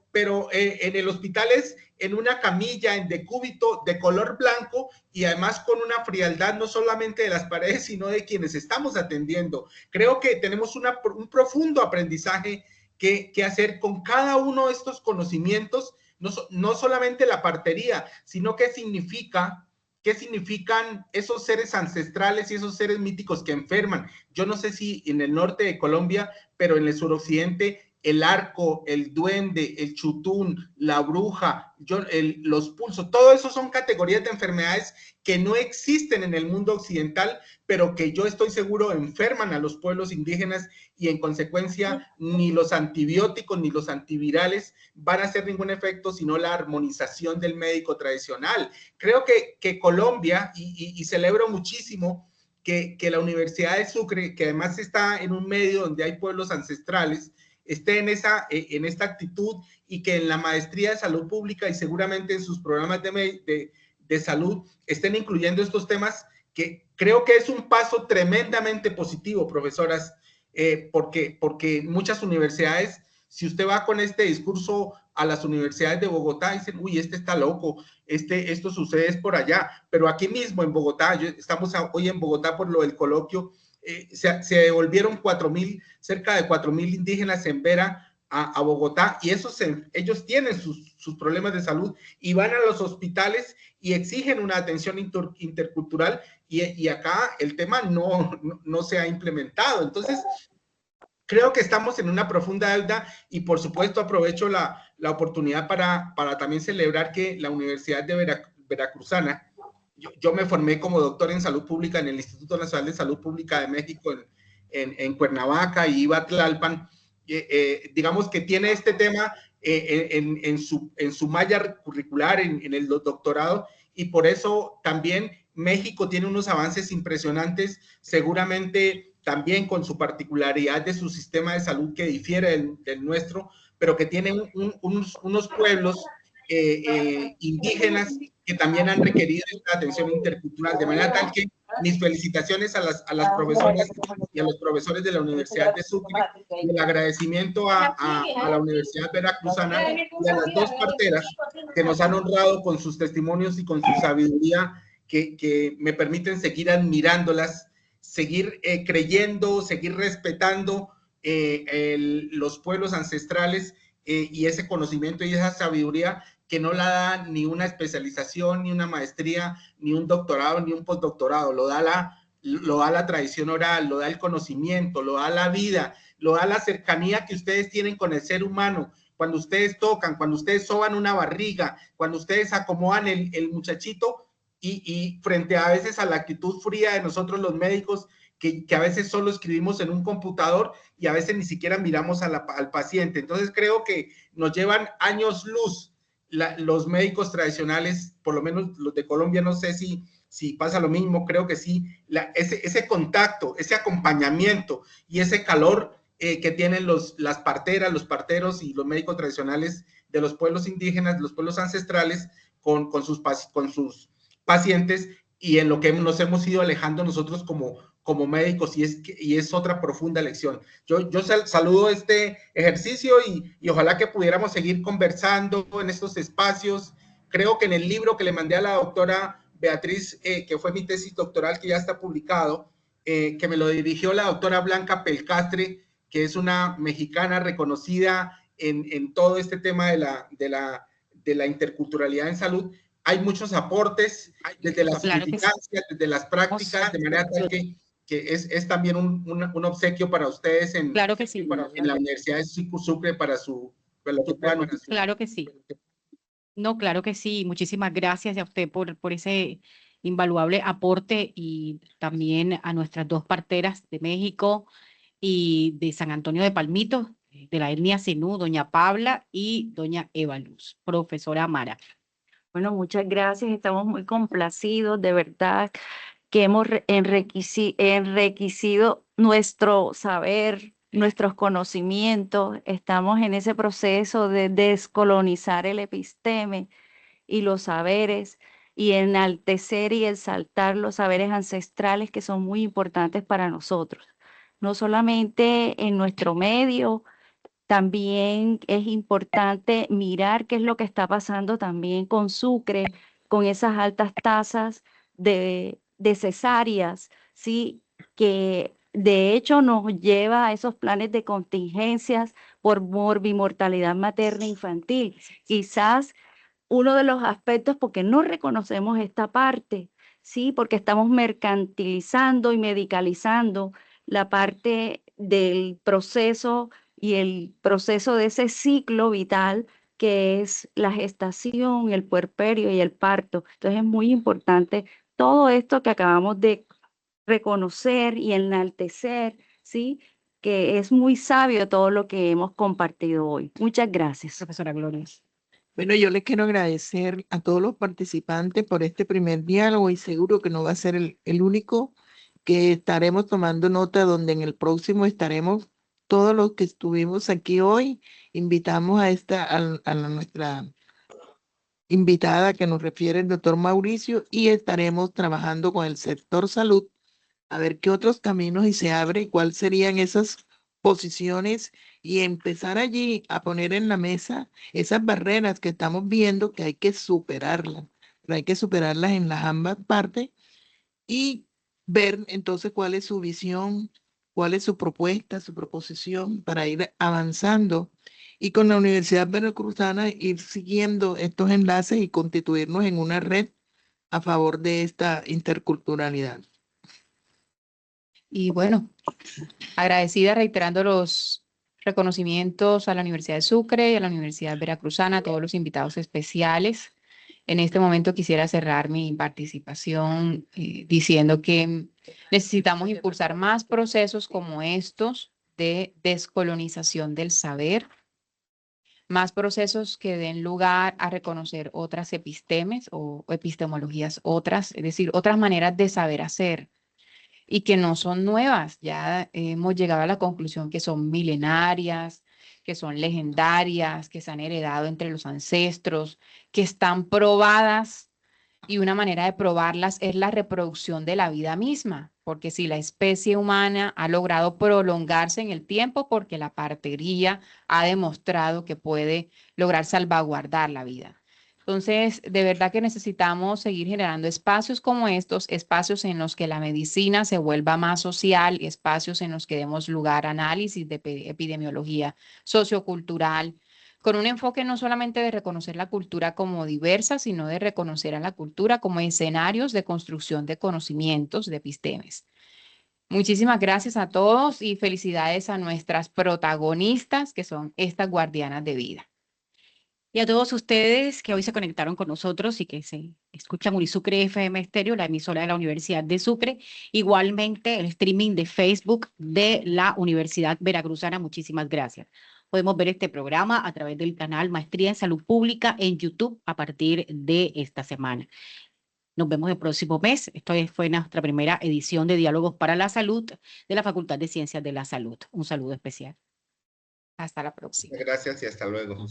en el hospital es en una camilla, en decúbito, de color blanco, y además con una frialdad no solamente de las paredes, sino de quienes estamos atendiendo. Creo que tenemos un profundo aprendizaje que hacer con cada uno de estos conocimientos, no solamente la partería, sino qué significan esos seres ancestrales y esos seres míticos que enferman. Yo no sé si en el norte de Colombia, pero en el suroccidente, el arco, el duende, el chutún, la bruja, los pulsos, todo eso son categorías de enfermedades que no existen en el mundo occidental, pero que yo estoy seguro enferman a los pueblos indígenas, y en consecuencia ni los antibióticos ni los antivirales van a hacer ningún efecto, sino la armonización del médico tradicional. Creo que Colombia, y celebro muchísimo que la Universidad de Sucre, que además está en un medio donde hay pueblos ancestrales, esté en esta actitud, y que en la maestría de salud pública y seguramente en sus programas de salud estén incluyendo estos temas, que creo que es un paso tremendamente positivo, profesoras, porque muchas universidades, si usted va con este discurso a las universidades de Bogotá, dicen, uy, este está loco, esto sucede es por allá, pero aquí mismo en Bogotá, estamos hoy en Bogotá por lo del coloquio, se devolvieron cerca de 4,000 indígenas en Vera a Bogotá, y ellos tienen sus problemas de salud y van a los hospitales y exigen una atención intercultural, y acá el tema no se ha implementado. Entonces, creo que estamos en una profunda deuda, y por supuesto aprovecho la oportunidad para también celebrar que la Universidad de Veracruzana, yo me formé como doctor en salud pública en el Instituto Nacional de Salud Pública de México en Cuernavaca, y iba a Tlalpan, digamos que tiene este tema en su malla curricular, en el doctorado, y por eso también México tiene unos avances impresionantes, seguramente también con su particularidad de su sistema de salud que difiere del nuestro, pero que tiene unos pueblos indígenas que también han requerido esta atención intercultural, de manera tal que mis felicitaciones a las profesoras y a los profesores de la Universidad de Sucre, y el agradecimiento a la Universidad Veracruzana y a las dos parteras que nos han honrado con sus testimonios y con su sabiduría, que me permiten seguir admirándolas, seguir creyendo, seguir respetando los pueblos ancestrales, y ese conocimiento y esa sabiduría que no la da ni una especialización, ni una maestría, ni un doctorado, ni un postdoctorado. Lo da la tradición oral, lo da el conocimiento, lo da la vida, lo da la cercanía que ustedes tienen con el ser humano. Cuando ustedes tocan, cuando ustedes soban una barriga, cuando ustedes acomodan el muchachito, y frente a veces a la actitud fría de nosotros los médicos, que a veces solo escribimos en un computador y a veces ni siquiera miramos al paciente. Entonces creo que nos llevan años luz los médicos tradicionales, por lo menos los de Colombia. No sé si pasa lo mismo, creo que sí, ese contacto, ese acompañamiento y ese calor que tienen las parteras, los parteros y los médicos tradicionales de los pueblos indígenas, los pueblos ancestrales, con sus pacientes, y en lo que nos hemos ido alejando nosotros como médicos, y es otra profunda lección. Yo saludo este ejercicio, y ojalá que pudiéramos seguir conversando en estos espacios. Creo que en el libro que le mandé a la doctora Beatriz, que fue mi tesis doctoral, que ya está publicado, que me lo dirigió la doctora Blanca Pelcastre, que es una mexicana reconocida en todo este tema de la interculturalidad en salud. Hay muchos aportes desde la significancia, desde las prácticas, de manera tal es también un obsequio para ustedes Claro que sí. en la Universidad de Sucre para lo que puedan utilizar. Claro que sí. No, claro que sí. Muchísimas gracias a usted por ese invaluable aporte y también a nuestras dos parteras de México y de San Antonio de Palmito, de la etnia Zenú, doña Pabla y doña Eva Luz. Profesora Mara. Bueno, muchas gracias. Estamos muy complacidos, de verdad, que hemos enriquecido nuestro saber, nuestros conocimientos. Estamos en ese proceso de descolonizar el episteme y los saberes y enaltecer y exaltar los saberes ancestrales que son muy importantes para nosotros. No solamente en nuestro medio, también es importante mirar qué es lo que está pasando también con Sucre, con esas altas tasas de cesáreas, ¿sí? Que de hecho nos lleva a esos planes de contingencias por morbimortalidad materna e infantil. Quizás uno de los aspectos porque no reconocemos esta parte, ¿sí? Porque estamos mercantilizando y medicalizando la parte del proceso y el proceso de ese ciclo vital que es la gestación, el puerperio y el parto. Entonces es muy importante todo esto que acabamos de reconocer y enaltecer, ¿sí? Que es muy sabio todo lo que hemos compartido hoy. Muchas gracias. Profesora Gloria. Bueno, yo les quiero agradecer a todos los participantes por este primer diálogo y seguro que no va a ser el único, que estaremos tomando nota donde en el próximo estaremos todos los que estuvimos aquí hoy. Invitamos a nuestra invitada que nos refiere el doctor Mauricio y estaremos trabajando con el sector salud a ver qué otros caminos y se abre y cuáles serían esas posiciones y empezar allí a poner en la mesa esas barreras que estamos viendo que hay que superarlas, pero hay que superarlas en las ambas partes y ver entonces cuál es su visión, cuál es su propuesta, su proposición para ir avanzando y con la Universidad Veracruzana ir siguiendo estos enlaces y constituirnos en una red a favor de esta interculturalidad. Y bueno, agradecida reiterando los reconocimientos a la Universidad de Sucre y a la Universidad Veracruzana, a todos los invitados especiales. En este momento quisiera cerrar mi participación diciendo que necesitamos impulsar más procesos como estos de descolonización del saber, más procesos que den lugar a reconocer otras epistemes o epistemologías otras, es decir, otras maneras de saber hacer y que no son nuevas. Ya hemos llegado a la conclusión que son milenarias, que son legendarias, que se han heredado entre los ancestros, que están probadas y una manera de probarlas es la reproducción de la vida misma, porque si la especie humana ha logrado prolongarse en el tiempo, porque la partería ha demostrado que puede lograr salvaguardar la vida. Entonces, de verdad que necesitamos seguir generando espacios como estos, espacios en los que la medicina se vuelva más social, espacios en los que demos lugar a análisis de epidemiología sociocultural, con un enfoque no solamente de reconocer la cultura como diversa, sino de reconocer a la cultura como escenarios de construcción de conocimientos, de epistemes. Muchísimas gracias a todos y felicidades a nuestras protagonistas, que son estas guardianas de vida. Y a todos ustedes que hoy se conectaron con nosotros y que se escuchan Unisucre FM Estéreo, la emisora de la Universidad de Sucre, igualmente el streaming de Facebook de la Universidad Veracruzana. Muchísimas gracias. Podemos ver este programa a través del canal Maestría en Salud Pública en YouTube a partir de esta semana. Nos vemos el próximo mes. Esto fue nuestra primera edición de Diálogos para la Salud de la Facultad de Ciencias de la Salud. Un saludo especial. Hasta la próxima. Gracias y hasta luego.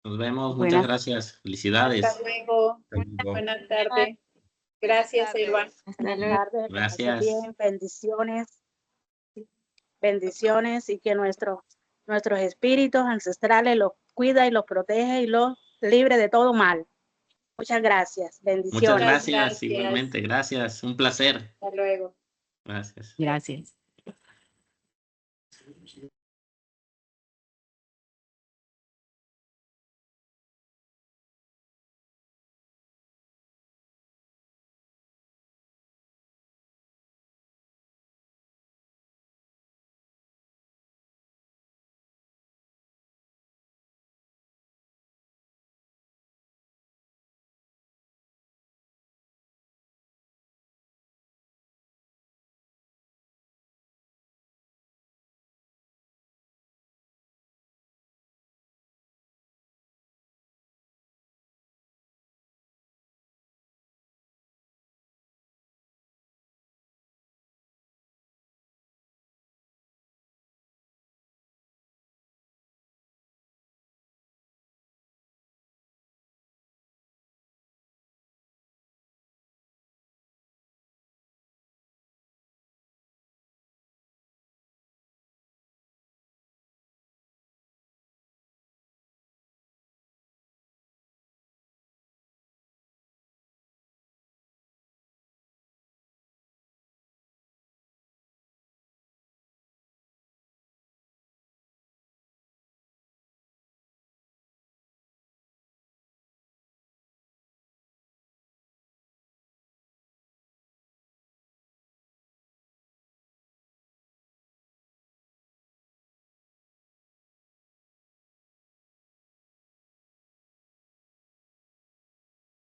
Nos vemos, muchas gracias. Felicidades. Hasta luego. Buenas tardes. Gracias, Eva. Hasta luego. Gracias. Bien, bendiciones. Bendiciones y que nuestros espíritus ancestrales los cuida y los protege y los libre de todo mal. Muchas gracias. Bendiciones. Muchas gracias, igualmente. Gracias. Un placer. Hasta luego. Gracias. Gracias.